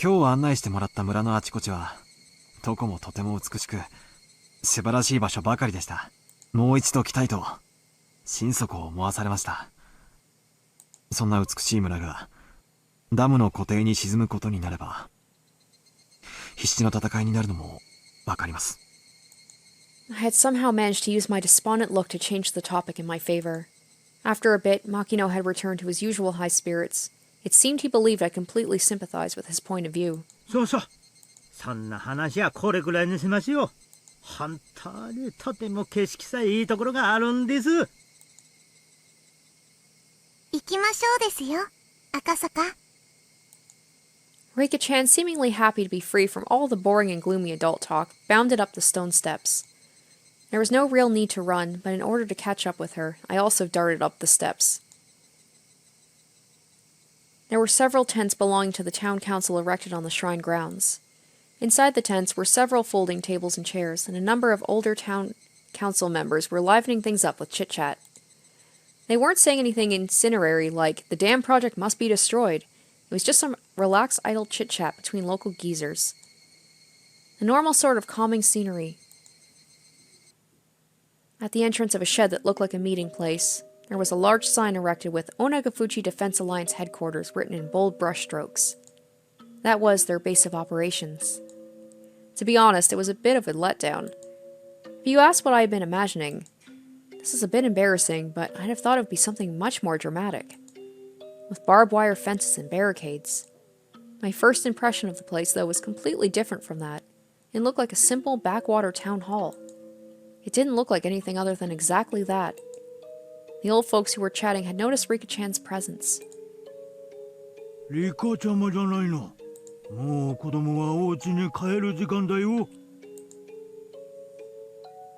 Speaker 2: 今日案内してもらった村のあちこちはどこもとても美しく素晴らしい場所ばかりでした。もう一度来たいと心底思わされました。そんな美しい村がダムの湖底に沈むことになれば必死の戦いになるのもわかります。
Speaker 1: I had somehow managed to use my despondent look to change the topic in my favor. After a bit, Makino had returned to his usual high spirits. It seemed he believed I completely sympathized with his point of view.
Speaker 6: そうそう。そんな話はこれくらいにしましょう。本当にとても景色さえいいところがあるんです。
Speaker 5: 行きましょうですよ、赤坂。
Speaker 1: Rika-chan, seemingly happy to be free from all the boring and gloomy adult talk, bounded up the stone steps. There was no real need to run, but in order to catch up with her, I also darted up the steps. There were several tents belonging to the town council erected on the shrine grounds. Inside the tents were several folding tables and chairs, and a number of older town council members were livening things up with chit-chat. They weren't saying anything incendiary like, the dam project must be destroyed. It was just some relaxed idle chit-chat between local geezers. A normal sort of calming scenery. At the entrance of a shed that looked like a meeting place, there was a large sign erected with Onigafuchi Defense Alliance headquarters written in bold brushstrokes. That was their base of operations. To be honest, it was a bit of a letdown. If you ask what I had been imagining, this is a bit embarrassing, but I'd have thought it would be something much more dramatic. With barbed wire fences and barricades. My first impression of the place, though, was completely different from that. It looked like a simple backwater town hall. It didn't look like anything other than exactly that. The old folks who were chatting had noticed Rika-chan's presence.
Speaker 6: リカちゃまじゃないの。もう子供はお家に帰る時間だよ。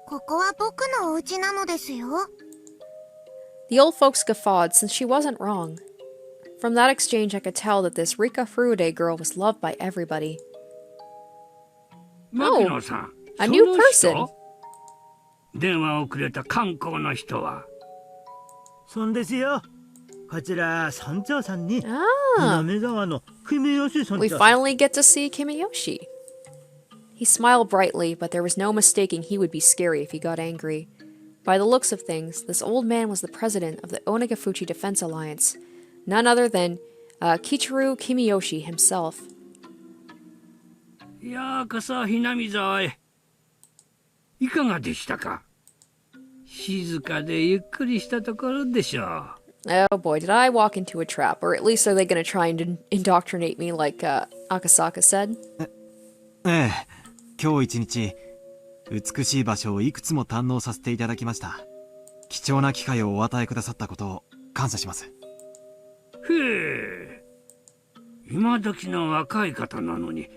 Speaker 5: ここは僕のお家なのですよ。
Speaker 1: The old folks guffawed since she wasn't wrong. From that exchange I could tell that this Rika Furude girl was loved by everybody. Oh, a new person!
Speaker 7: 電話をくれた観光の人は。
Speaker 6: そんですよ。こちら村長さんに。
Speaker 1: Ah,
Speaker 6: 南沢のKimeyoshi村長さん。
Speaker 1: we finally get to see Kimeyoshi. He smiled brightly, but there was no mistaking he would be scary if he got angry. By the looks of things, this old man was the president of the Onigafuchi Defense Alliance, none other than Kichiro Kimeyoshi himself.
Speaker 7: ようこそHinamizawaへ。いかがでしたか。静かでゆっくりしたところでしょう。
Speaker 1: Oh boy, did I walk into a trap, or at least are they going to try and indoctrinate me like Akasaka said?
Speaker 2: ええ、今日一日美しい場所をいくつも堪能させていただきました。貴重な機会をお与えくださったことを感謝します。
Speaker 7: へえ、今時の若い方なのに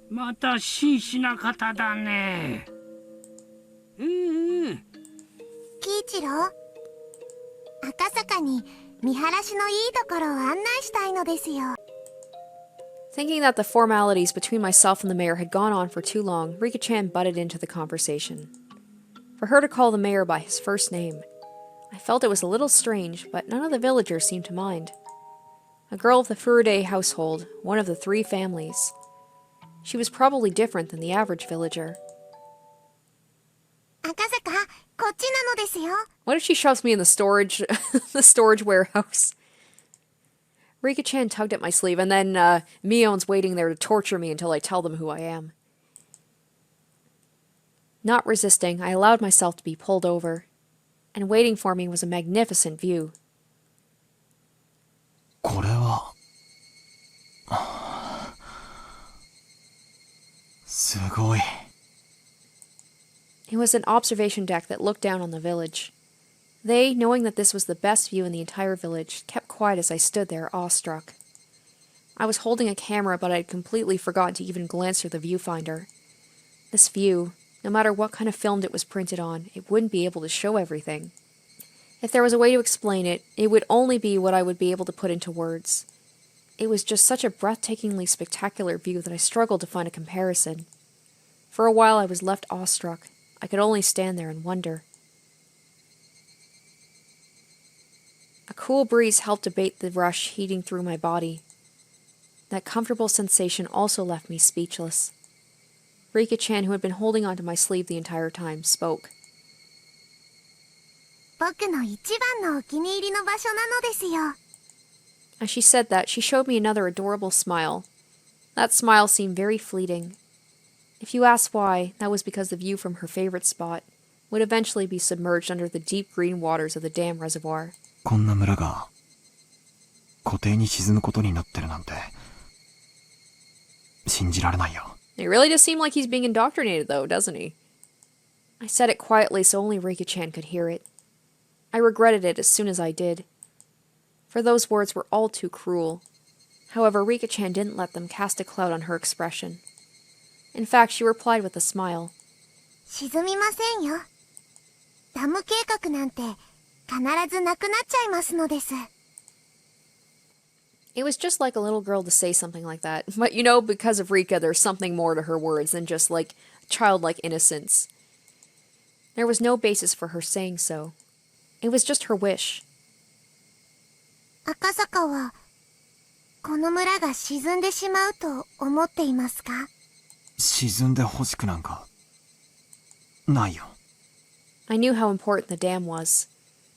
Speaker 7: また真摯な方だね。
Speaker 5: 喜一郎、赤坂に見晴らしのいいところを案内したいのですよ。
Speaker 1: Thinking that the formalities between myself and the mayor had gone on for too long, Rika-chan butted into the conversation. For her to call the mayor by his first name, I felt it was a little strange, but none of the villagers seemed to mind. A girl of the Furude household, one of the 3 families. She was probably different than the average villager.
Speaker 5: 赤坂、こっちなのですよ。
Speaker 1: What if she shoves me in the storage warehouse? Rika-chan tugged at my sleeve, and then Mion's waiting there to torture me until I tell them who I am. Not resisting, I allowed myself to be pulled over, and waiting for me was a magnificent view.
Speaker 2: これはすごい。
Speaker 1: It was an observation deck that looked down on the village. They, knowing that this was the best view in the entire village, kept quiet as I stood there, awestruck. I was holding a camera, but I had completely forgotten to even glance through the viewfinder. This view, no matter what kind of film it was printed on, it wouldn't be able to show everything. If there was a way to explain it, it would only be what I would be able to put into words. It was just such a breathtakingly spectacular view that I struggled to find a comparison. For a while I was left awestruck. I could only stand there and wonder. A cool breeze helped abate the rush heating through my body. That comfortable sensation also left me speechless. Rika-chan, who had been holding onto my sleeve the entire time, spoke.
Speaker 5: 僕の一番のお気に入りの場所なのですよ。
Speaker 1: As she said that, she showed me another adorable smile. That smile seemed very fleeting. If you ask why, that was because the view from her favorite spot would eventually be submerged under the deep green waters of the dam reservoir.
Speaker 2: こんな村が湖底に沈むことになってるなんて信じられないよ。
Speaker 1: It really does seem like he's being indoctrinated, though, doesn't he? I said it quietly so only Rika-chan could hear it. I regretted it as soon as I did. For those words were all too cruel. However, Rika-chan didn't let them cast a cloud on her expression. In fact, she replied with a smile.
Speaker 5: 沈みませんよ。ダム計画なんて必ずなくなっちゃいますのです。
Speaker 1: It was just like a little girl to say something like that. But you know, because of Rika, there's something more to her words than just like childlike innocence. There was no basis for her saying so. It was just her wish.
Speaker 5: 赤坂はこの村が沈んでしまうと思っていますか？
Speaker 2: 沈んでほしくなんかないよ。
Speaker 1: I knew how important the dam was.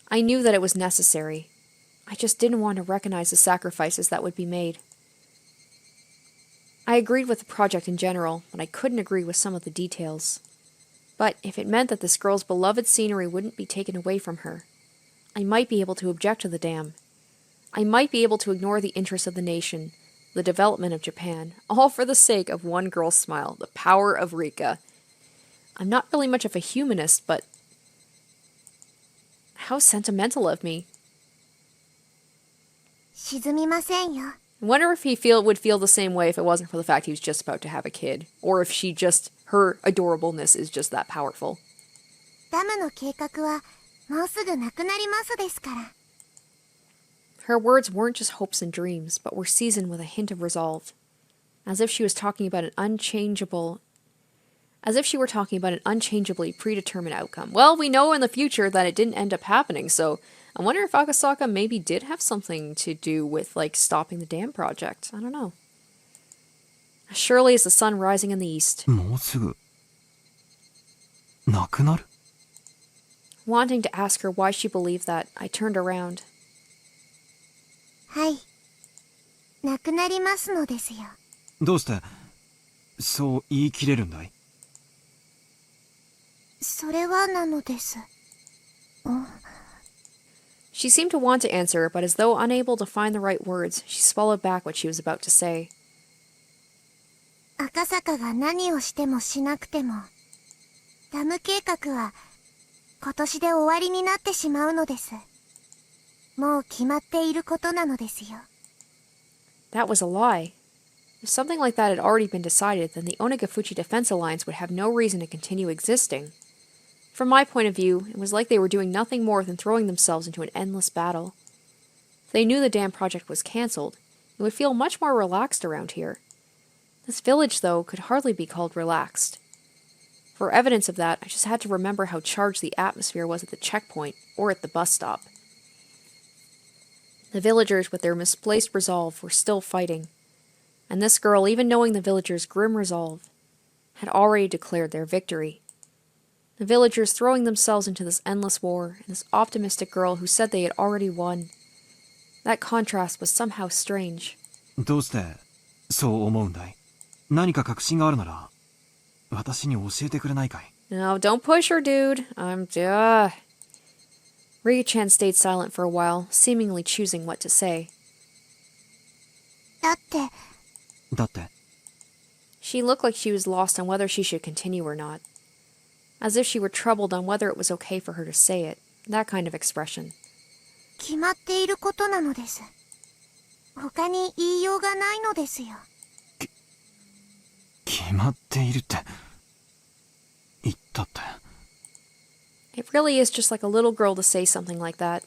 Speaker 1: I knew that it was necessary. I just didn't want to recognize the sacrifices that would be made. I agreed with the project in general, but I couldn't agree with some of the details. But if it meant that this girl's beloved scenery wouldn't be taken away from her, I might be able to object to the dam. I might be able to ignore the interests of the nation, the development of Japan, all for the sake of one girl's smile, the power of Rika. I'm not really much of a humanist, but how sentimental of me.
Speaker 5: 沈みませんよ。
Speaker 1: I wonder if he would feel the same way if it wasn't for the fact he was just about to have a kid, or if her adorableness is just that powerful.
Speaker 5: ダムの計画はもうすぐなくなりますですから。
Speaker 1: Her words weren't just hopes and dreams, but were seasoned with a hint of resolve, as if she were talking about an unchangeably predetermined outcome. Well, we know in the future that it didn't end up happening, so I wonder if Akasaka maybe did have something to do with, like, stopping the dam project. I don't know. As surely as the sun rising in the east.
Speaker 2: もうすぐなくなる?
Speaker 1: Wanting to ask her why she believed that, I turned around.
Speaker 5: はい。なくなりますのですよ。
Speaker 2: どうしてそう言い切れるんだい?
Speaker 5: それはなのです。
Speaker 1: She seemed to want to answer, but as though unable to find the right words, she swallowed back what she was about to say.
Speaker 5: 赤坂が何をしてもしなくても、ダム計画は今年で終わりになってしまうのです。もう決まっていることなのですよ。
Speaker 1: That was a lie. If something like that had already been decided, then the Onigafuchi Defense Alliance would have no reason to continue existing. From my point of view, it was like they were doing nothing more than throwing themselves into an endless battle. If they knew the dam project was cancelled, it would feel much more relaxed around here. This village, though, could hardly be called relaxed. For evidence of that, I just had to remember how charged the atmosphere was at the checkpoint or at the bus stop. The villagers, with their misplaced resolve, were still fighting. And this girl, even knowing the villagers' grim resolve, had already declared their victory. The villagers throwing themselves into this endless war, and this optimistic girl who said they had already won. That contrast was somehow strange.
Speaker 2: どうしてそう思うんだい? 何か確信があるなら私に教えてくれないかい?
Speaker 1: No, don't push her, dude. Rika-chan stayed silent for a while, seemingly choosing what to say.
Speaker 5: だって。
Speaker 2: だって?
Speaker 1: She looked like she was lost on whether she should continue or not. As if she were troubled on whether it was okay for her to say it. That kind of expression.
Speaker 5: 決まっていることなのです。他に言いようがないのですよ。
Speaker 2: 決まっているって言ったって。
Speaker 1: It really is just like a little girl to say something like that.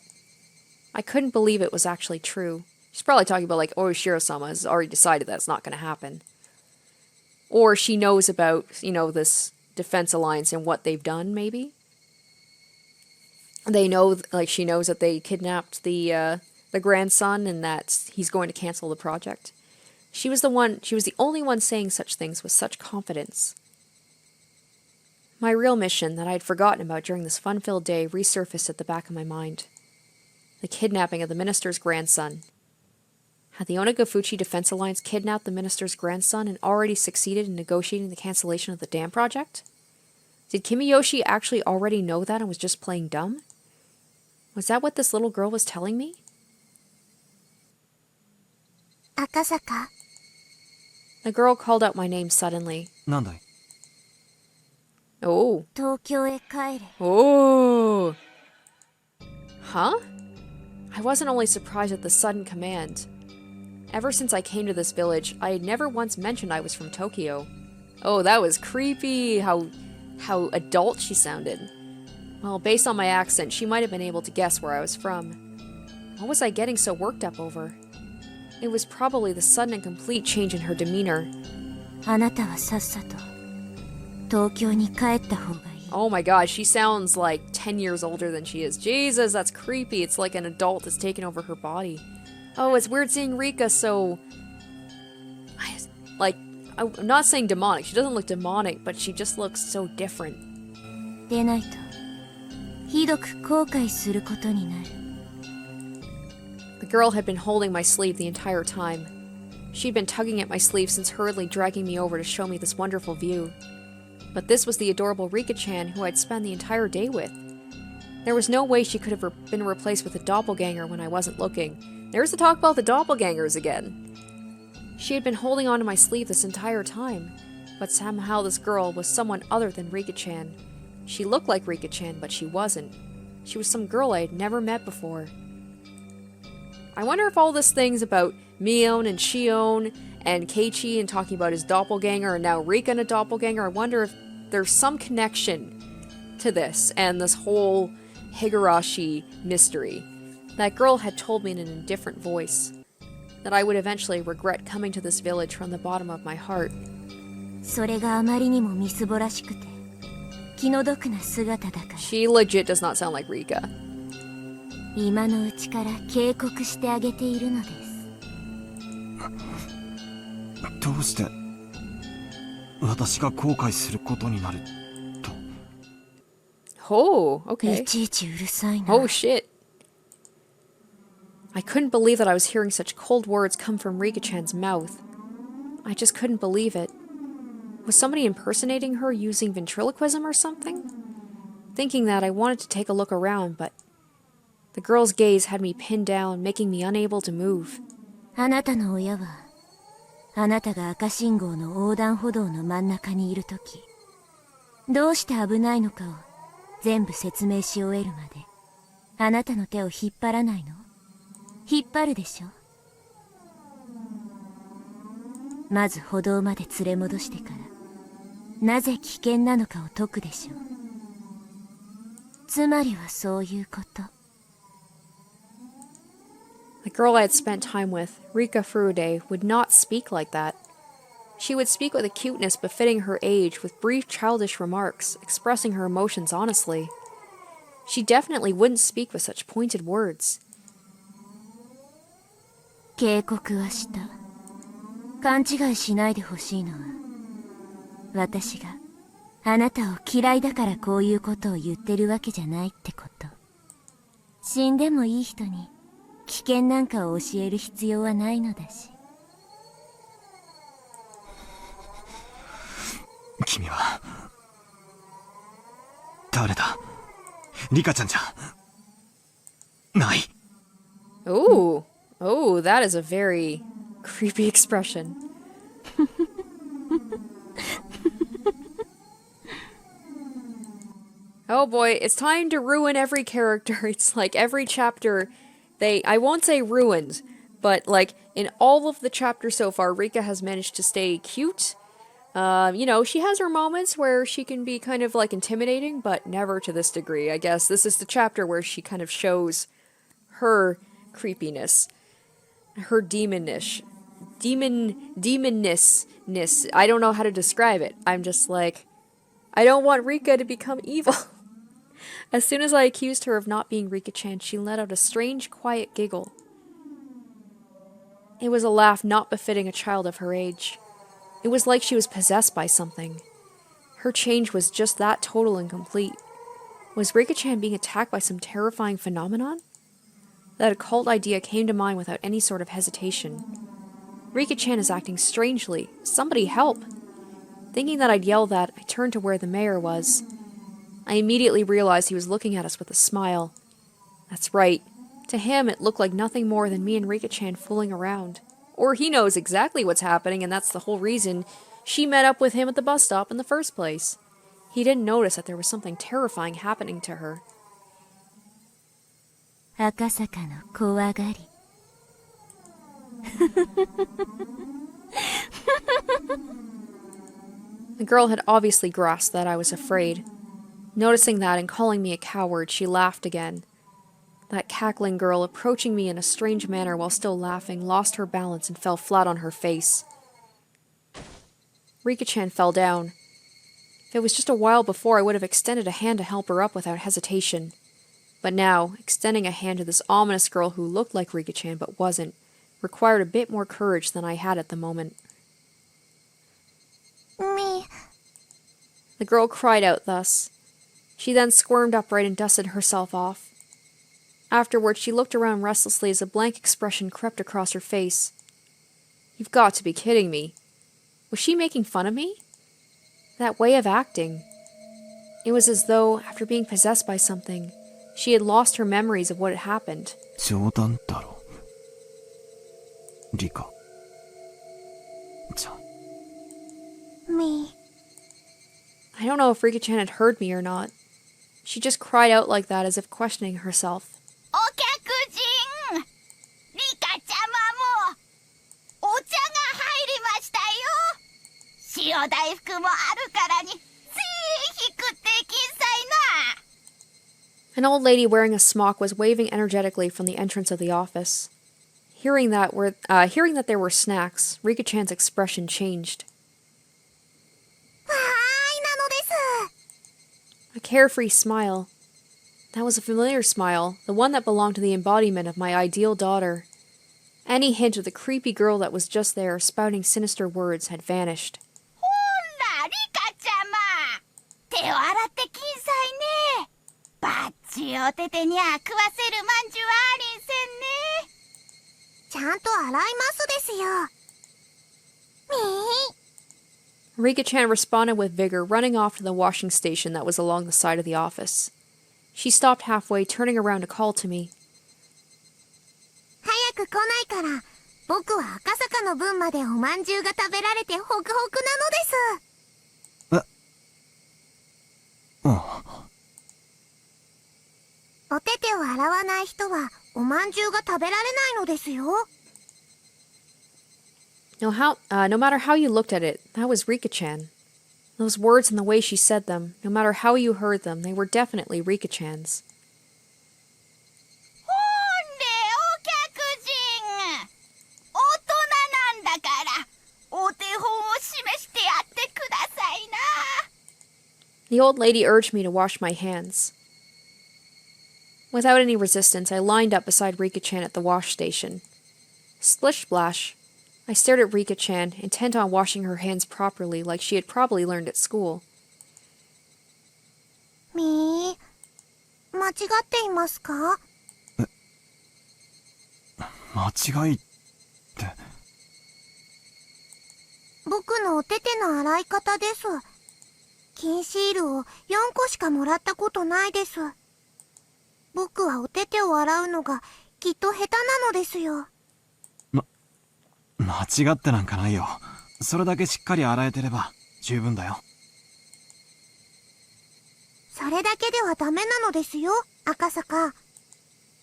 Speaker 1: I couldn't believe it was actually true. She's probably talking about, like, oh, Shiro-sama has already decided that's not going to happen. Or she knows about, this Defense Alliance and what they've done, maybe? They know, like, she knows that they kidnapped the grandson and that he's going to cancel the project. She was the only one saying such things with such confidence. My real mission that I had forgotten about during this fun-filled day resurfaced at the back of my mind. The kidnapping of the minister's grandson. Had the Onigafuchi Defense Alliance kidnapped the minister's grandson and already succeeded in negotiating the cancellation of the dam project? Did Kimiyoshi actually already know that and was just playing dumb? Was that what this little girl was telling me?
Speaker 5: Akasaka.
Speaker 1: The girl called out my name suddenly.
Speaker 2: なんだい?
Speaker 1: Oh.
Speaker 5: 東京へ帰れ。
Speaker 1: Oh. Huh? I wasn't only surprised at the sudden command. Ever since I came to this village, I had never once mentioned I was from Tokyo. Oh, that was creepy, how adult she sounded. Well, based on my accent, she might have been able to guess where I was from. What was I getting so worked up over? It was probably the sudden and complete change in her demeanor.
Speaker 5: あなたはさっさと東京に帰った方がいい。
Speaker 1: Oh my god, she sounds like 10 years older than she is. Jesus, that's creepy. It's like an adult that's taken over her body. Oh, it's weird seeing Rika so... I'm not saying demonic. She doesn't look demonic, but she just looks so different.
Speaker 5: でないとひどく後悔することになる。
Speaker 1: The girl had been holding my sleeve the entire time. She'd been tugging at my sleeve since hurriedly dragging me over to show me this wonderful view. But this was the adorable Rika-chan who I'd spent the entire day with. There was no way she could have been replaced with a doppelganger when I wasn't looking. There's the talk about the doppelgangers again. She had been holding onto my sleeve this entire time, but somehow this girl was someone other than Rika-chan. She looked like Rika-chan, but she wasn't. She was some girl I had never met before. I wonder if all this thing's about Mion and Shion and Keiichi and talking about his doppelganger and now Rika and a doppelganger. I wonder if there's some connection to this and this whole Higurashi mystery. That girl had told me in an indifferent voice that I would eventually regret coming to this village from the bottom of my heart.
Speaker 5: それがあまりにもみすぼらしくて気の毒な姿だから。
Speaker 1: She legit does not sound like Rika.
Speaker 5: 今のうちから警告してあげているのです。
Speaker 2: どうして私が後悔することになると。
Speaker 1: Oh, okay.
Speaker 5: いちいちうるさいな。
Speaker 1: Oh shit. I couldn't believe that I was hearing such cold words come from Rika-chan's mouth. I just couldn't believe it. Was somebody impersonating her using ventriloquism or something? Thinking that, I wanted to take a look around, but the girl's gaze had me pinned down, making me unable to move.
Speaker 5: あなたの親はあなたが赤信号の横断歩道の真ん中にいるとき、どうして危ないのかを全部説明し終えるまであなたの手を引っ張らないの？引っ張るでしょ。まず歩道まで連れ戻してからなぜ危険なのかを解くでしょう。つまりはそういうこと。
Speaker 1: The girl I had spent time with, Rika Furude, would not speak like that. She would speak with a cuteness befitting her age, with brief childish remarks, expressing her emotions honestly. She definitely wouldn't speak with such pointed words.
Speaker 5: 警告はした。勘違いしないでほしいのは、私があなたを嫌いだからこういうことを言ってるわけじゃないってこと。死んでもいい人に危険なんかを教える必要はないのだし。
Speaker 2: 君は誰だ？リカちゃんじゃない。
Speaker 1: Oh, that is a very creepy expression. Oh boy, it's time to ruin every character. It's like every chapter, I won't say ruined, but like in all of the chapters so far, Rika has managed to stay cute. You know, she has her moments where she can be kind of like intimidating, but never to this degree. I guess this is the chapter where she kind of shows her creepiness, her demonness. I don't know how to describe it. I'm just like, I don't want Rika to become evil. As soon as I accused her of not being Rika-chan, she let out a strange, quiet giggle. It was a laugh not befitting a child of her age. It was like she was possessed by something. Her change was just that total and complete. Was Rika-chan being attacked by some terrifying phenomenon? That occult idea came to mind without any sort of hesitation. Rika-chan is acting strangely. Somebody help! Thinking that I'd yell that, I turned to where the mayor was. I immediately realized he was looking at us with a smile. That's right. To him, it looked like nothing more than me and Rika-chan fooling around. Or he knows exactly what's happening, and that's the whole reason she met up with him at the bus stop in the first place. He didn't notice that there was something terrifying happening to her.
Speaker 5: Akasaka no kowagari.
Speaker 1: The girl had obviously grasped that I was afraid. Noticing that and calling me a coward, she laughed again. That cackling girl, approaching me in a strange manner while still laughing, lost her balance and fell flat on her face. Rika-chan fell down. If it was just a while before, I would have extended a hand to help her up without hesitation. But now, extending a hand to this ominous girl who looked like Rika-chan but wasn't, required a bit more courage than I had at the moment.
Speaker 5: Me.
Speaker 1: The girl cried out thus. She then squirmed upright and dusted herself off. Afterwards, she looked around restlessly as a blank expression crept across her face. You've got to be kidding me. Was she making fun of me? That way of acting. It was as though, after being possessed by something, she had lost her memories of what had happened.
Speaker 2: 冗談だろ。リカ。ちゃん。
Speaker 5: Me.
Speaker 1: I don't know if Rika-chan had heard me or not. She just cried out like that as if questioning herself.
Speaker 5: お客人リカちゃまもお茶が入りましたよ。塩大福もあるからにぜひ食ってきんさいな。
Speaker 1: An old lady wearing a smock was waving energetically from the entrance of the office. Hearing that there were snacks, Rika-chan's expression changed.
Speaker 5: わーいなのです。
Speaker 1: A carefree smile. That was a familiar smile, the one that belonged to the embodiment of my ideal daughter. Any hint of the creepy girl that was just there, spouting sinister words, had vanished.
Speaker 5: ほらリカちゃま手を洗ってきんさいね。バッチおててにゃ食わせるまんじゅうありんせんね。ちゃんと洗いますですよ。
Speaker 1: Rika-chan responded with vigor, running off to the washing station that was along the side of the office. She stopped halfway, turning around to call to me.
Speaker 5: 早く来ないから僕は赤坂の分までおまんじゅうが食べられてホクホクなのです。
Speaker 2: うん。
Speaker 5: お手手を洗わない人はおまんじゅうが食べられないのですよ。
Speaker 1: No matter how you looked at it, that was Rika-chan. Those words and the way she said them, no matter how you heard them, they were definitely Rika-chan's.
Speaker 5: ほんでお客人大人なんだからお手本を示してやってくださいな。
Speaker 1: The old lady urged me to wash my hands. Without any resistance, I lined up beside Rika-chan at the wash station. Splish-splash. I stared at Rika-chan, intent on washing her hands properly like she had probably learned at school.
Speaker 5: みー、間違っていますか？
Speaker 2: 間違いって。
Speaker 5: 僕のお手手の洗い方です。金シールを4個しかもらったことないです。僕はお手手を洗うのがきっと下手なのですよ。
Speaker 2: 間違ってなんかないよ。それだけしっかり洗えてれば十分だよ。
Speaker 5: それだけではダメなのですよ、赤坂。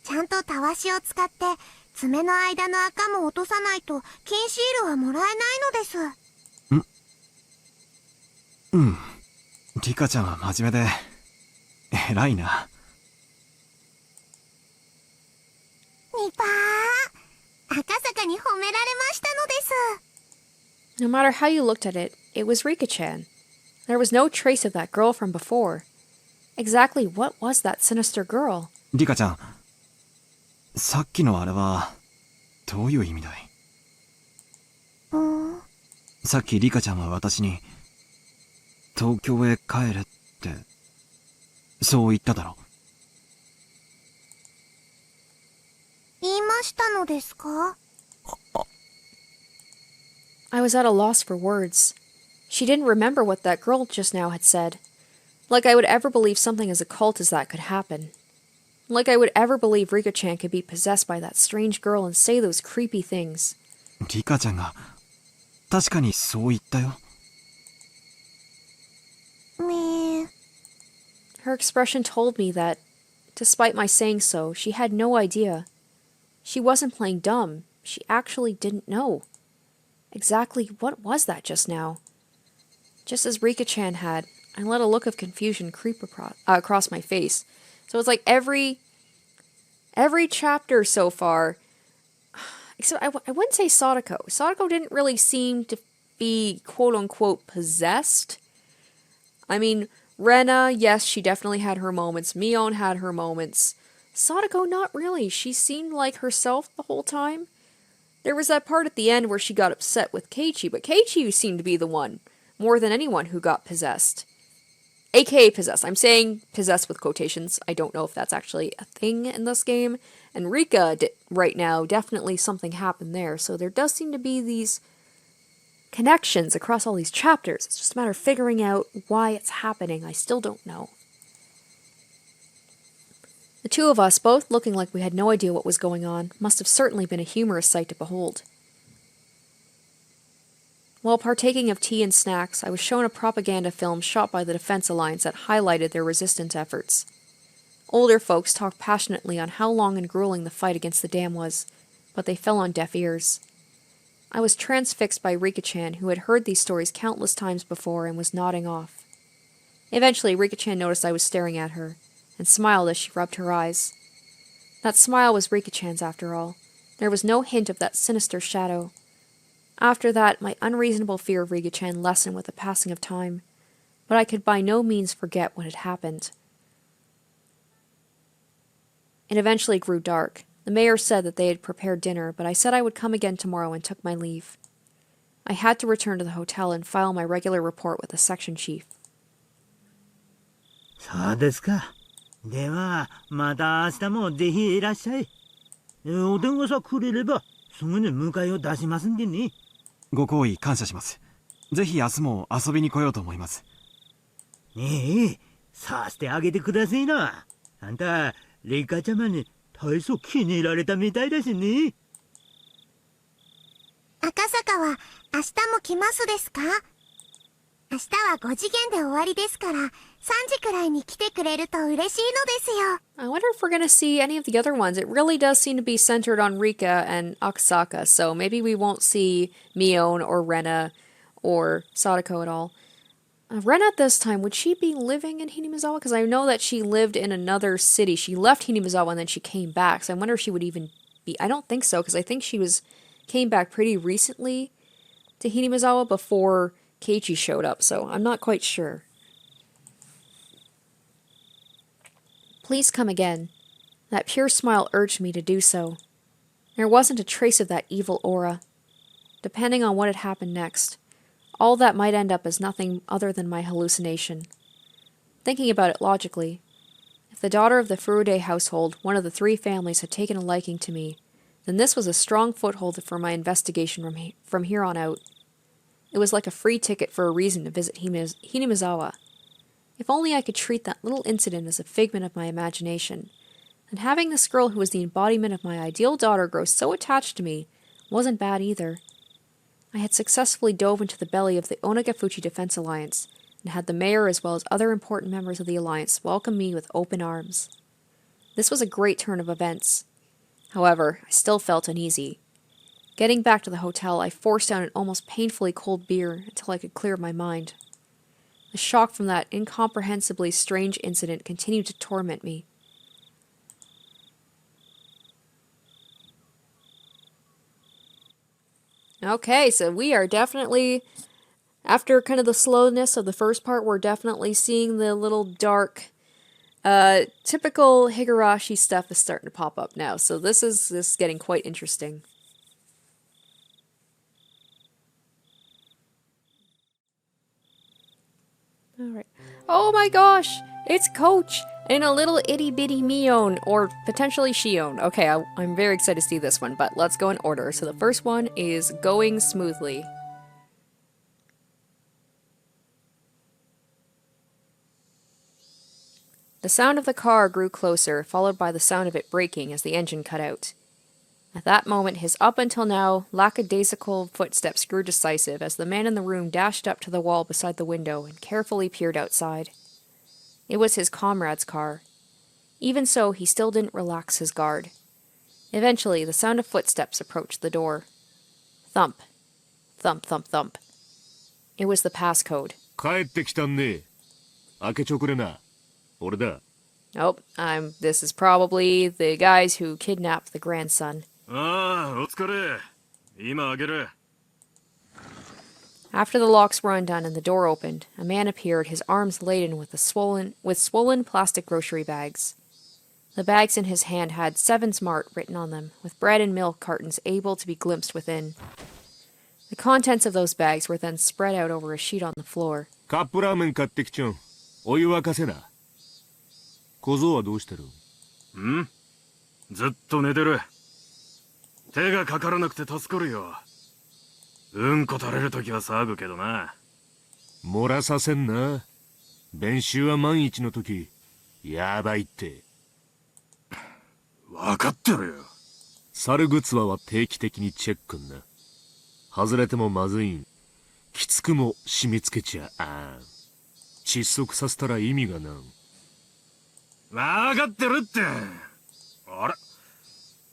Speaker 5: ちゃんとたわしを使って爪の間の赤も落とさないと金シールはもらえないのです。
Speaker 2: うん。リカちゃんは真面目で偉いな。
Speaker 5: ニパー。赤坂に褒められましたのです。
Speaker 1: No matter how you looked at it, it was Rika-chan. There was no trace of that girl from before. Exactly what was that sinister girl?
Speaker 2: リカちゃん、さっきのあれはどういう意味だい？さっきリカちゃんは私に東京へ帰れってそう言っただろ。
Speaker 5: 言いましたのですか？
Speaker 1: I was at a loss for words. She didn't remember what that girl just now had said. Like I would ever believe something as occult as that could happen. Like I would ever believe Rika-chan could be possessed by that strange girl and say those creepy things.
Speaker 2: リカちゃんが確かにそう言ったよ。
Speaker 1: Her expression told me that, despite my saying so, she had no idea. She wasn't playing dumb. She actually didn't know. Exactly what was that just now? Just as Rika-chan had, I let a look of confusion creep across my face. So it's like every chapter so far, except I wouldn't say Sadako. Sadako didn't really seem to be quote-unquote possessed. I mean, Rena, yes, she definitely had her moments. Mion had her moments. Sadako, not really. She seemed like herself the whole time. There was that part at the end where she got upset with Keiichi, but Keiichi seemed to be the one, more than anyone, who got possessed. aka possessed. I'm saying possessed with quotations. I don't know if that's actually a thing in this game. And Rika, right now, definitely something happened there. So there does seem to be these connections across all these chapters. It's just a matter of figuring out why it's happening. I still don't know. The two of us, both looking like we had no idea what was going on, must have certainly been a humorous sight to behold. While partaking of tea and snacks, I was shown a propaganda film shot by the Defense Alliance that highlighted their resistance efforts. Older folks talked passionately on how long and grueling the fight against the dam was, but they fell on deaf ears. I was transfixed by Rika-chan, who had heard these stories countless times before and was nodding off. Eventually, Rika-chan noticed I was staring at her, and smiled as she rubbed her eyes. That smile was Rika-chan's after all. There was no hint of that sinister shadow. After that, my unreasonable fear of Rika-chan lessened with the passing of time, but I could by no means forget what had happened. It eventually grew dark. The mayor said that they had prepared dinner, but I said I would come again tomorrow and took my leave. I had to return to the hotel and file my regular report with the section chief.
Speaker 6: そうですか。では、また明日もぜひいらっしゃい。お電話さくれれば、すぐに迎えを出しますんでね。
Speaker 2: ご好意感謝します。ぜひ明日も遊びに来ようと思います。
Speaker 6: ええ、さしてあげてくださいな。あんた、レイカちゃまに大層気に入られたみたいだしね。
Speaker 8: 赤坂は明日も来ますですか？明日は5次元で終わりですから、3時くらいに来てくれると嬉しいのですよ。
Speaker 1: I wonder if we're going to see any of the other ones. It really does seem to be centered on Rika and Akasaka, so maybe we won't see Mion or Rena or Sadako at all. Rena at this time, would she be living in Hinamizawa? Because I know that she lived in another city. She left Hinamizawa and then she came back, so I wonder if she would even be... I don't think so, because I think she came back pretty recently to Hinamizawa before Keiichi showed up, so I'm not quite sure. Please come again. That pure smile urged me to do so. There wasn't a trace of that evil aura. Depending on what had happened next, all that might end up as nothing other than my hallucination. Thinking about it logically, if the daughter of the Furude household, one of the three families, had taken a liking to me, then this was a strong foothold for my investigation from here on out. It was like a free ticket for a reason to visit Hinamizawa. If only I could treat that little incident as a figment of my imagination, and having this girl who was the embodiment of my ideal daughter grow so attached to me wasn't bad either. I had successfully dove into the belly of the Onigafuchi Defense Alliance, and had the mayor as well as other important members of the alliance welcome me with open arms. This was a great turn of events. However, I still felt uneasy. Getting back to the hotel, I forced down an almost painfully cold beer until I could clear my mind. The shock from that incomprehensibly strange incident continued to torment me. Okay, so we are definitely, after kind of the slowness of the first part, we're definitely seeing the little dark, typical Higurashi stuff is starting to pop up now. So this is getting quite interesting. Alright. Oh my gosh! It's Coach! And a little itty-bitty Mion, or potentially Shion. Okay, I'm very excited to see this one, but let's go in order. So the first one is Going Smoothly. The sound of the car grew closer, followed by the sound of it braking as the engine cut out. At that moment, his up until now lackadaisical footsteps grew decisive as the man in the room dashed up to the wall beside the window and carefully peered outside. It was his comrade's car. Even so, he still didn't relax his guard. Eventually, the sound of footsteps approached the door. Thump. Thump, thump, thump. It was the passcode.
Speaker 9: 帰ってきたね。開けちょくれな。俺だ。
Speaker 1: Nope, this is probably the guys who kidnapped the grandson.
Speaker 9: ああ、お疲れ。今開ける。
Speaker 1: After the locks were undone and the door opened, a man appeared, his arms laden with swollen plastic grocery bags. The bags in his hand had 7 Smart written on them, with bread and milk cartons able to be glimpsed within. The contents of those bags were then spread out over a sheet on the floor.
Speaker 9: カップラーメン買ってきちゃう。お湯沸かせな。小僧はどうしてる？
Speaker 10: ん？ずっと寝てる。手がかからなくて助かるよ。うんこ垂れるときは騒ぐけどな。
Speaker 9: 漏らさせんな。練習は万一の時、やばいって。
Speaker 10: わかってるよ。
Speaker 9: 猿グツワは定期的にチェックんな。外れてもまずいん。きつくも締め付けちゃあん。窒息させたら意味がなん。
Speaker 10: わかってるって。あれ、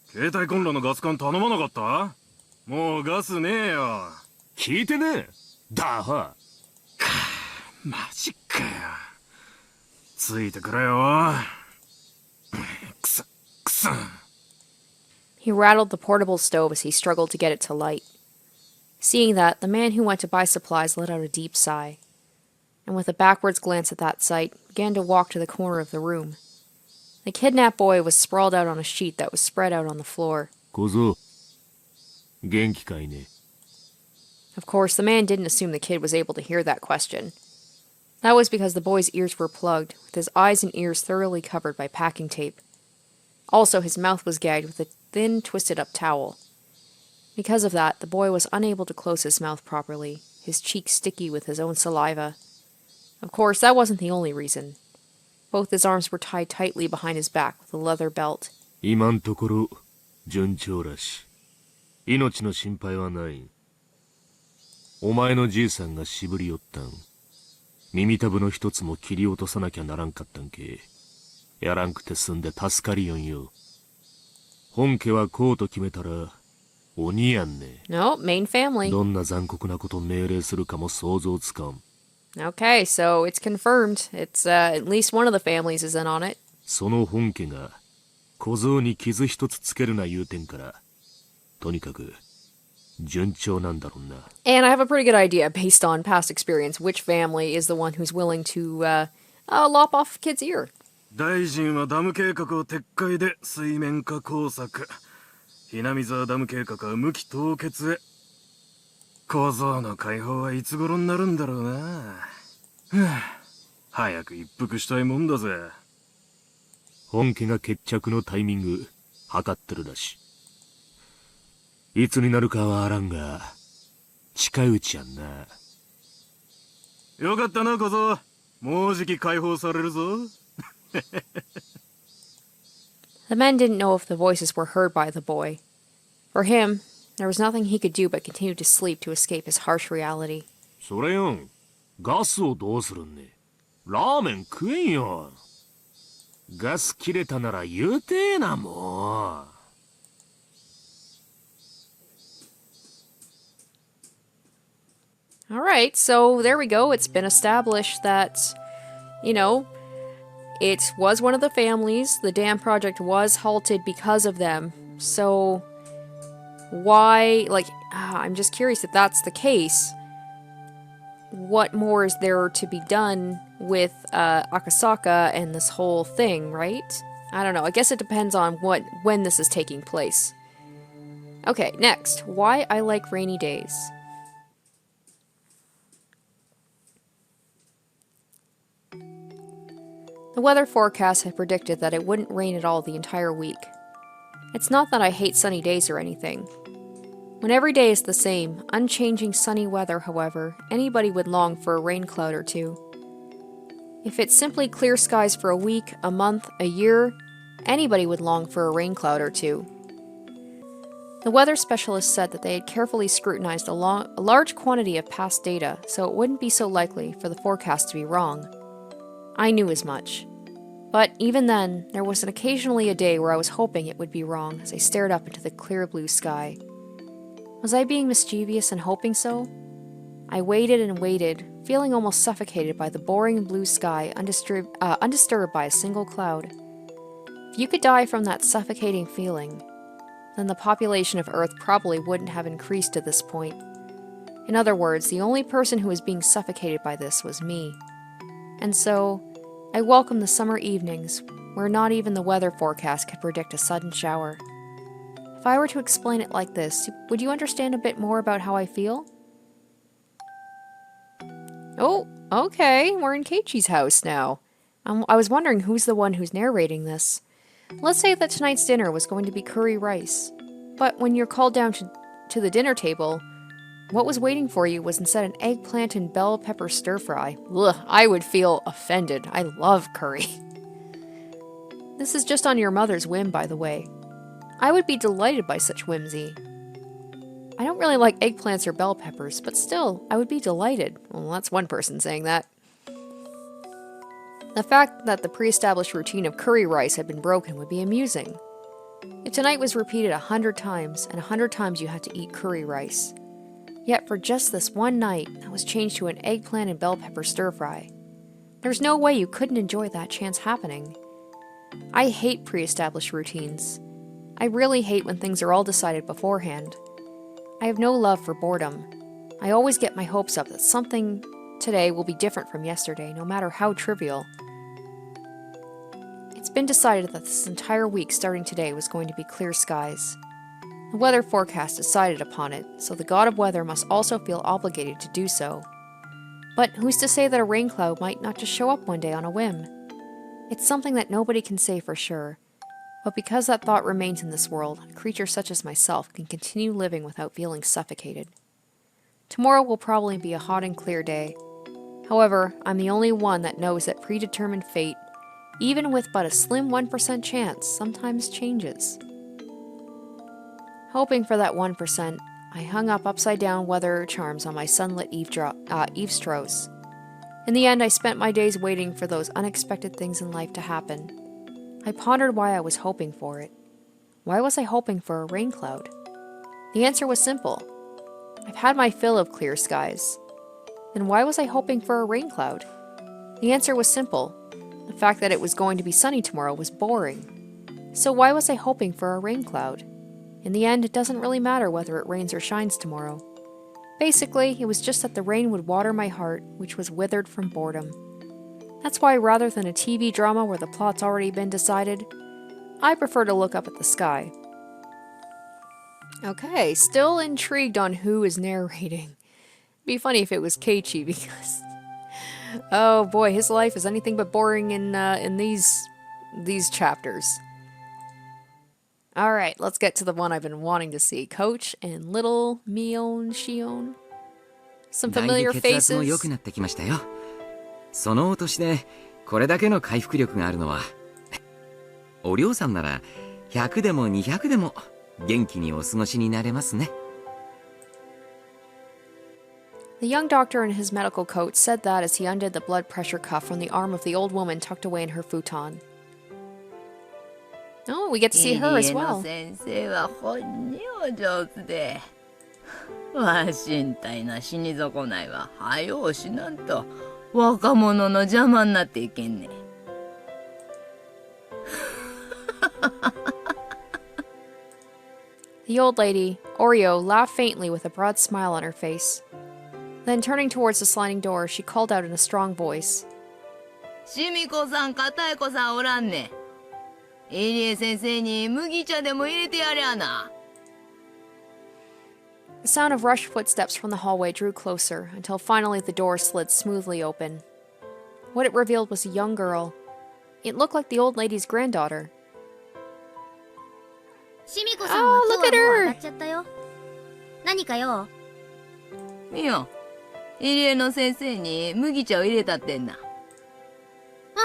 Speaker 10: 携帯コンロのガス管頼まなかった？もうガスねえよ。
Speaker 9: 聞いてねえ。だは。
Speaker 10: マジかよ。ついてくれよ。くそ、くそ。
Speaker 1: He rattled the portable stove as he struggled to get it to light. Seeing that, the man who went to buy supplies let out a deep sigh, and with a backwards glance at that sight, began to walk to the corner of the room. The kidnapped boy was sprawled out on a sheet that was spread out on the floor.
Speaker 9: 小僧、元気かいね。
Speaker 1: Of course, the man didn't assume the kid was able to hear that question. That was because the boy's ears were plugged, with his eyes and ears thoroughly covered by packing tape. Also, his mouth was gagged with a thin, twisted-up towel. Because of that, the boy was unable to close his mouth properly, his cheeks sticky with his own saliva. Of course, that wasn't the only reason. Both his arms were tied tightly behind his back with a leather belt.
Speaker 9: 今んところ順調らし。命の心配はない。お前のじいさんがしぶり寄ったん。耳たぶの一つも切り落とさなきゃならんかったんけ。やらんくて済んで助かりよんよ。本家はこうと決めたら鬼やんね。
Speaker 1: No, main family.
Speaker 9: どんな残酷なこと命令するかも想像つかん。
Speaker 1: Okay, so it's confirmed. It's, at least one of the families is in on it.
Speaker 9: その本家が小僧に傷一つつけるな言うてんから、とにかく順調なんだろうな。
Speaker 1: And I have a pretty good idea, based on past experience, which family is the one who's willing to, lop off a kid's ear.
Speaker 10: 大臣はダム計画を撤回で水面下工作。Hinamizawaダム計画は無期凍結へ。小僧の解放はいつ頃になるんだろうな。早く一服したいもんだぜ。
Speaker 9: 本家が決着のタイミング測ってるらしい。いつになるかはあらんが、近いうちやんな。
Speaker 10: よかったな小僧。もうじき解放されるぞ。
Speaker 1: The men didn't know if the voices were heard by the boy. For him, there was nothing he could do but continue to sleep to escape his harsh reality.
Speaker 9: それよん、ガスをどうするんね。ラーメン食えんよ。ガス切れたなら言うてえな、も
Speaker 1: う。Alright, so there we go. It's been established that, you know, it was one of the families. The dam project was halted because of them. So, why, like, I'm just curious if that's the case. What more is there to be done with Akasaka and this whole thing, right? I don't know. I guess it depends on when this is taking place. Okay, next. Why I like rainy days. The weather forecast had predicted that it wouldn't rain at all the entire week. It's not that I hate sunny days or anything. When every day is the same, unchanging sunny weather, however, anybody would long for a rain cloud or two. If it's simply clear skies for a week, a month, a year, anybody would long for a rain cloud or two. The weather specialist said that they had carefully scrutinized a large quantity of past data, so it wouldn't be so likely for the forecast to be wrong. I knew as much. But even then, there was occasionally a day where I was hoping it would be wrong as I stared up into the clear blue sky. Was I being mischievous and hoping so? I waited and waited, feeling almost suffocated by the boring blue sky undisturbed by a single cloud. If you could die from that suffocating feeling, then the population of Earth probably wouldn't have increased to this point. In other words, the only person who was being suffocated by this was me. And so, I welcomed the summer evenings, where not even the weather forecast could predict a sudden shower. If I were to explain it like this, would you understand a bit more about how I feel? Oh, okay, we're in Keiichi's house now. I was wondering who's the one who's narrating this. Let's say that tonight's dinner was going to be curry rice. But when you're called down to the dinner table, what was waiting for you was instead an eggplant and bell pepper stir-fry. Ugh, I would feel offended. I love curry. This is just on your mother's whim, by the way. I would be delighted by such whimsy. I don't really like eggplants or bell peppers, but still, I would be delighted. Well, that's one person saying that. The fact that the pre-established routine of curry rice had been broken would be amusing. If tonight was repeated 100 times, and 100 times you had to eat curry rice. Yet for just this one night, that was changed to an eggplant and bell pepper stir-fry. There's no way you couldn't enjoy that chance happening. I hate pre-established routines. I really hate when things are all decided beforehand. I have no love for boredom. I always get my hopes up that something today will be different from yesterday, no matter how trivial. It's been decided that this entire week starting today was going to be clear skies. The weather forecast decided upon it, so the god of weather must also feel obligated to do so. But who's to say that a rain cloud might not just show up one day on a whim? It's something that nobody can say for sure. But because that thought remains in this world, a creature such as myself can continue living without feeling suffocated. Tomorrow will probably be a hot and clear day. However, I'm the only one that knows that predetermined fate, even with but a slim 1% chance, sometimes changes. Hoping for that 1%, I hung up upside-down weather charms on my sunlit eavesdrops. In the end, I spent my days waiting for those unexpected things in life to happen. I pondered why I was hoping for it. Why was I hoping for a rain cloud? The answer was simple. I've had my fill of clear skies. Then why was I hoping for a rain cloud? The answer was simple. The fact that it was going to be sunny tomorrow was boring. So why was I hoping for a rain cloud? In the end, it doesn't really matter whether it rains or shines tomorrow. Basically, it was just that the rain would water my heart, which was withered from boredom. That's why rather than a TV drama where the plot's already been decided, I prefer to look up at the sky. Okay, still intrigued on who is narrating. It'd be funny if it was Keiichi because... oh boy, his life is anything but boring in these chapters. Alright, let's get to the one I've been wanting to see. Coach and little Mion Shion. Some familiar faces.
Speaker 11: そのお年でこれだけの回復力があるのはお嬢さんなら100でも200でも元気にお過ごしになれますね。
Speaker 1: The young doctor in his medical coat said that as he undid the blood pressure cuff from the arm of the old woman tucked away in her futon. Oh, we get to see her as well.
Speaker 12: 先生は本にお上手で、わしんたいな死に損ないは早うしなんと若者の邪魔になっていけんね。
Speaker 1: The old lady, Oreo, laughed faintly with a broad smile on her face. Then turning towards the sliding door, she called out in a strong voice.
Speaker 12: しみこさんかたえこさんおらんね。入江先生に麦茶でも入れてやりゃな。
Speaker 1: The sound of rushed footsteps from the hallway drew closer, until finally the door slid smoothly open. What it revealed was a young girl. It looked like the old lady's granddaughter.
Speaker 8: Oh, look at her! 何かよ。
Speaker 12: みよ、入江の先生に麦茶を入れたってんな。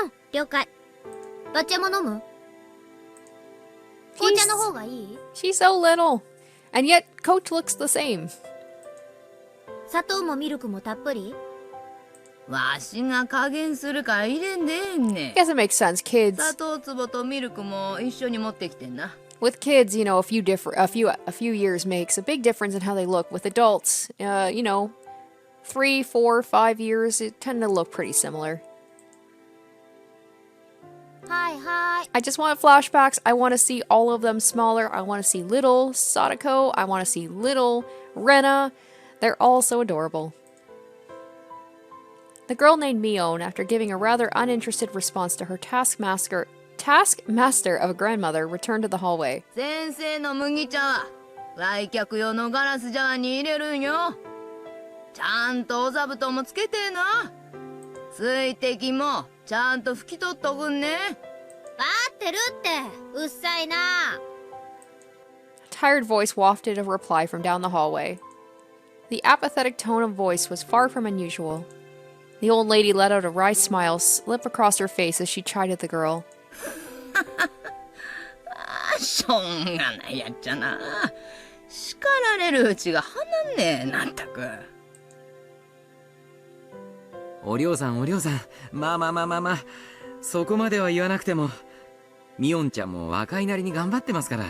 Speaker 8: うん、了解。抹茶も飲む？紅茶の方がいい？
Speaker 1: She's so little. And yet, Coach looks the same.
Speaker 8: 砂糖もミルクもたっぷり？
Speaker 12: わしが加減するから入れんでええんね。
Speaker 1: I guess it makes sense, kids.
Speaker 12: 砂糖壺とミルクも一緒に持ってきてんな。
Speaker 1: With kids, you know, a few years makes a big difference in how they look. With adults, 3, 4, 5 years, it tend to look pretty similar.
Speaker 8: Hi.
Speaker 1: I just want flashbacks. I want to see all of them smaller. I want to see little Sadako. I want to see little Rena. They're all so adorable. The girl named Mion, after giving a rather uninterested response to her taskmaster of a grandmother, returned to the hallway.
Speaker 12: 先生の麦茶は来客用のガラス茶碗に入れるんよ。ちゃんとお座布団もつけてな。水滴もちゃんと拭き取っとくんね。
Speaker 8: わーってるって、うっさいな。
Speaker 1: A tired voice wafted a reply from down the hallway. The apathetic tone of voice was far from unusual. The old lady let out a wry smile slip across her face as she chided the girl.
Speaker 12: しょうがないやっちゃな。叱られるうちが離んねえ、なんたく。
Speaker 11: お嬢さんお嬢さん、まあ、そこまでは言わなくても、ミオンちゃんも若いなりに頑張ってますから。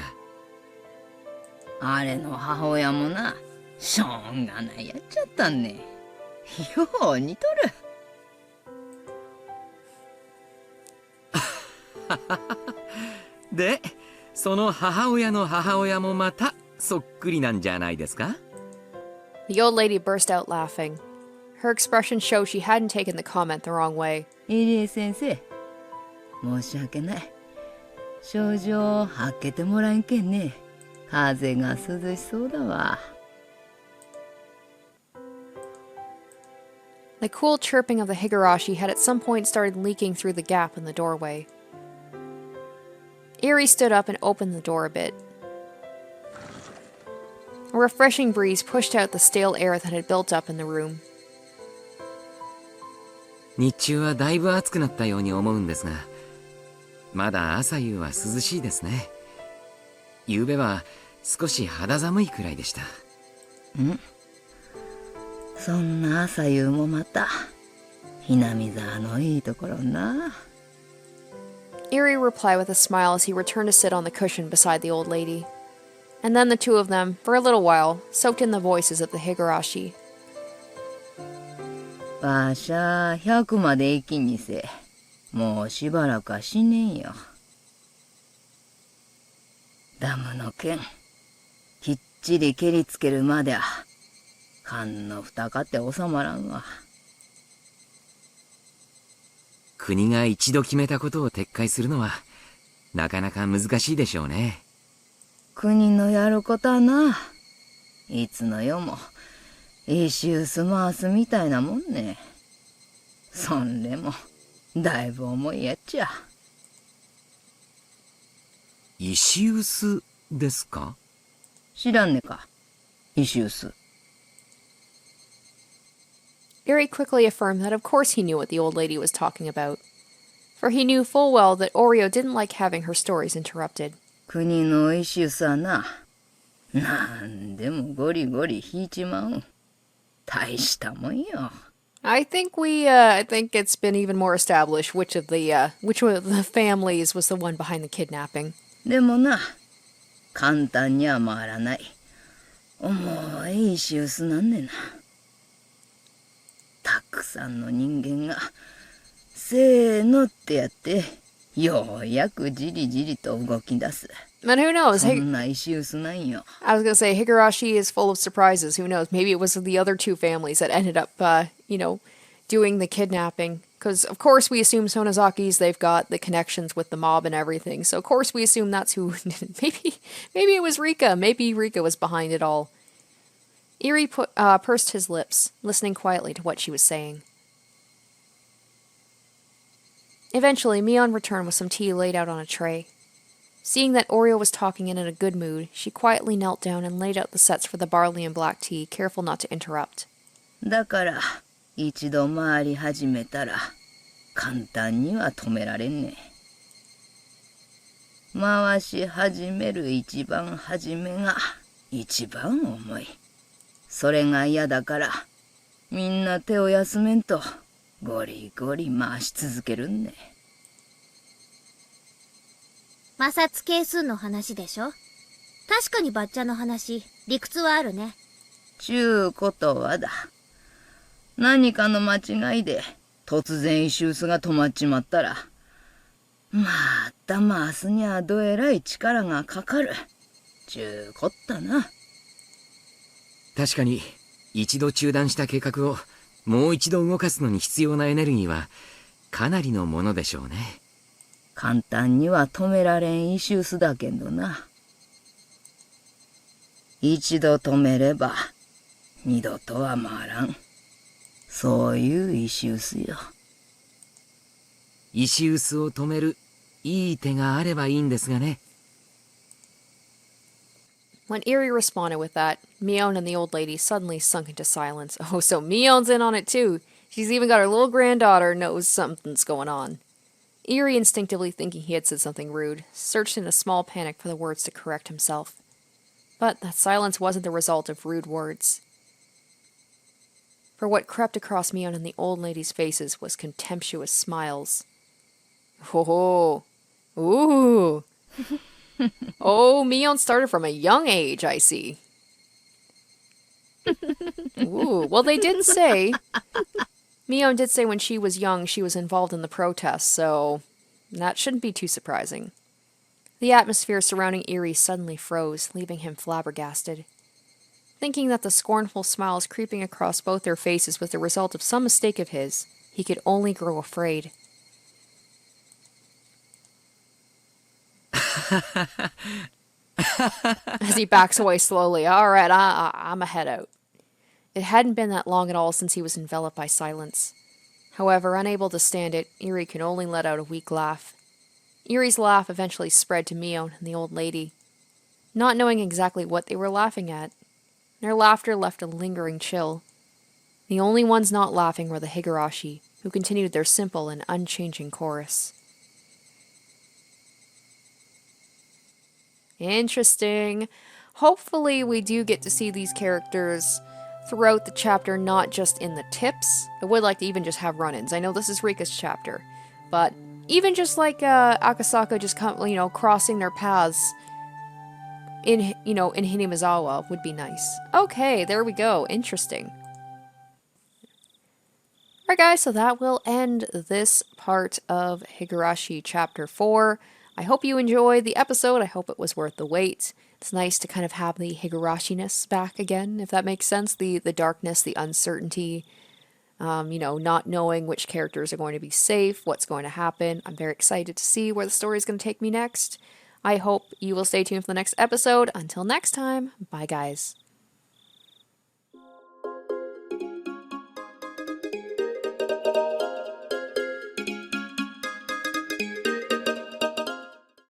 Speaker 12: あれの母親もな、しょうがないやっちゃったんね。よう似とる。
Speaker 11: で、その母親の母親もまたそっくりなんじゃないですか？
Speaker 1: The old lady burst out laughing. Her expression showed she hadn't taken the comment the wrong way.
Speaker 12: 入江先生、申し訳ない。症状開けてもらえんけんね。風が涼しそうだわ。
Speaker 1: The cool chirping of the Higurashi had at some point started leaking through the gap in the doorway. Erie stood up and opened the door a bit. A refreshing breeze pushed out the stale air that had built up in the room.
Speaker 11: 日中はだいぶ暑くなったように思うんですが、まだ朝夕は涼しいですね。昨べは少し肌寒いくらいでした。
Speaker 12: そんな朝夕もまた、Hinamizawaのいいところな。
Speaker 1: Erie replied with a smile as he returned to sit on the cushion beside the old lady. And then the two of them, for a little while, soaked in the voices of the Higurashi.
Speaker 12: わしゃ100まで生きにせ。もうしばらくは死ねんよ。ダムの剣、きっちり蹴りつけるまでは、勘の蓋かって収まらんわ。
Speaker 11: 国が一度決めたことを撤回するのは、なかなか難しいでしょうね。
Speaker 12: 国のやることはな、いつの世も、一周す回すみたいなもんね。そんでも、だいぶ重いやっちゃ。
Speaker 11: 石臼ですか？
Speaker 12: 知らんねか、石臼。
Speaker 1: Erie quickly affirmed that of course he knew what the old lady was talking about, for he knew full well that Oreo didn't like having her stories interrupted.
Speaker 12: 国の石臼はな、なんでもゴリゴリ引いちまう。大したもんよ。
Speaker 1: I think it's been even more established which of the families was the one behind the kidnapping.
Speaker 12: でもな、簡単には回らない。重い石臼なんねんな。たくさんの人間が、せーのってやって、ようやくじりじりと動き出す。
Speaker 1: And who knows?
Speaker 12: そんな石臼なんよ。
Speaker 1: I was gonna say, Higurashi is full of surprises. Who knows? Maybe it was the other two families that ended up, doing the kidnapping. Because, of course, we assume Sonozaki's, they've got the connections with the mob and everything. So, of course, we assume that's who did it. Maybe it was Rika. Maybe Rika was behind it all. Erie pursed his lips, listening quietly to what she was saying. Eventually, Mion returned with some tea laid out on a tray. Seeing that Oreo was talking and in a good mood, she quietly knelt down and laid out the sets for the barley and black tea, careful not to interrupt.
Speaker 12: だから、一度回り始めたら、簡単には止められんね。回し始める一番初めが一番重い。それが嫌だから、みんな手を休めんと、ゴリゴリ回し続けるんね。
Speaker 8: 摩擦係数の話でしょ。確かにバッチャの話、理屈はあるね。
Speaker 12: ちゅうことはだ。何かの間違いで、突然石臼が止まっちまったら、また回すにゃどえらい力がかかる。ちゅうこったな。
Speaker 11: 確かに、一度中断した計画を、もう一度動かすのに必要なエネルギーは、かなりのものでしょうね。
Speaker 12: 簡単には止められん石臼だけどな。一度止めれば、二度とは回らん。そういう石臼よ。
Speaker 11: 石臼を止めるいい手があればいいんですがね。
Speaker 1: When Eri responded with that, Mion and the old lady suddenly sunk into silence. Oh, so Mion's in on it too. She's even got her little granddaughter knows something's going on. Eri, instinctively thinking he had said something rude, searched in a small panic for the words to correct himself. But that silence wasn't the result of rude words. For what crept across Mion and the old lady's faces was contemptuous smiles. Oh, ooh. Oh, Mion started from a young age, I see. Ooh, well, they did say... Mion did say when she was young she was involved in the protests, so that shouldn't be too surprising. The atmosphere surrounding Eri suddenly froze, leaving him flabbergasted. Thinking that the scornful smiles creeping across both their faces was the result of some mistake of his, he could only grow afraid. As he backs away slowly. Alright, I'ma head out. It hadn't been that long at all since he was enveloped by silence. However, unable to stand it, Eri could only let out a weak laugh. Eri's laugh eventually spread to Mion and the old lady. Not knowing exactly what they were laughing at, their laughter left a lingering chill. The only ones not laughing were the Higurashi, who continued their simple and unchanging chorus. Interesting. Hopefully we do get to see these characters throughout the chapter, not just in the tips. I would like to even just have run-ins. I know this is Rika's chapter, but even just like Akasaka just crossing their paths in Hinamizawa would be nice. Okay, there we go. Interesting. Alright guys, so that will end this part of Higurashi Chapter 4. I hope you enjoyed the episode. I hope it was worth the wait. It's nice to kind of have the Higurashi-ness back again, if that makes sense. The darkness, the uncertainty, not knowing which characters are going to be safe, what's going to happen. I'm very excited to see where the story is going to take me next. I hope you will stay tuned for the next episode. Until next time, bye guys.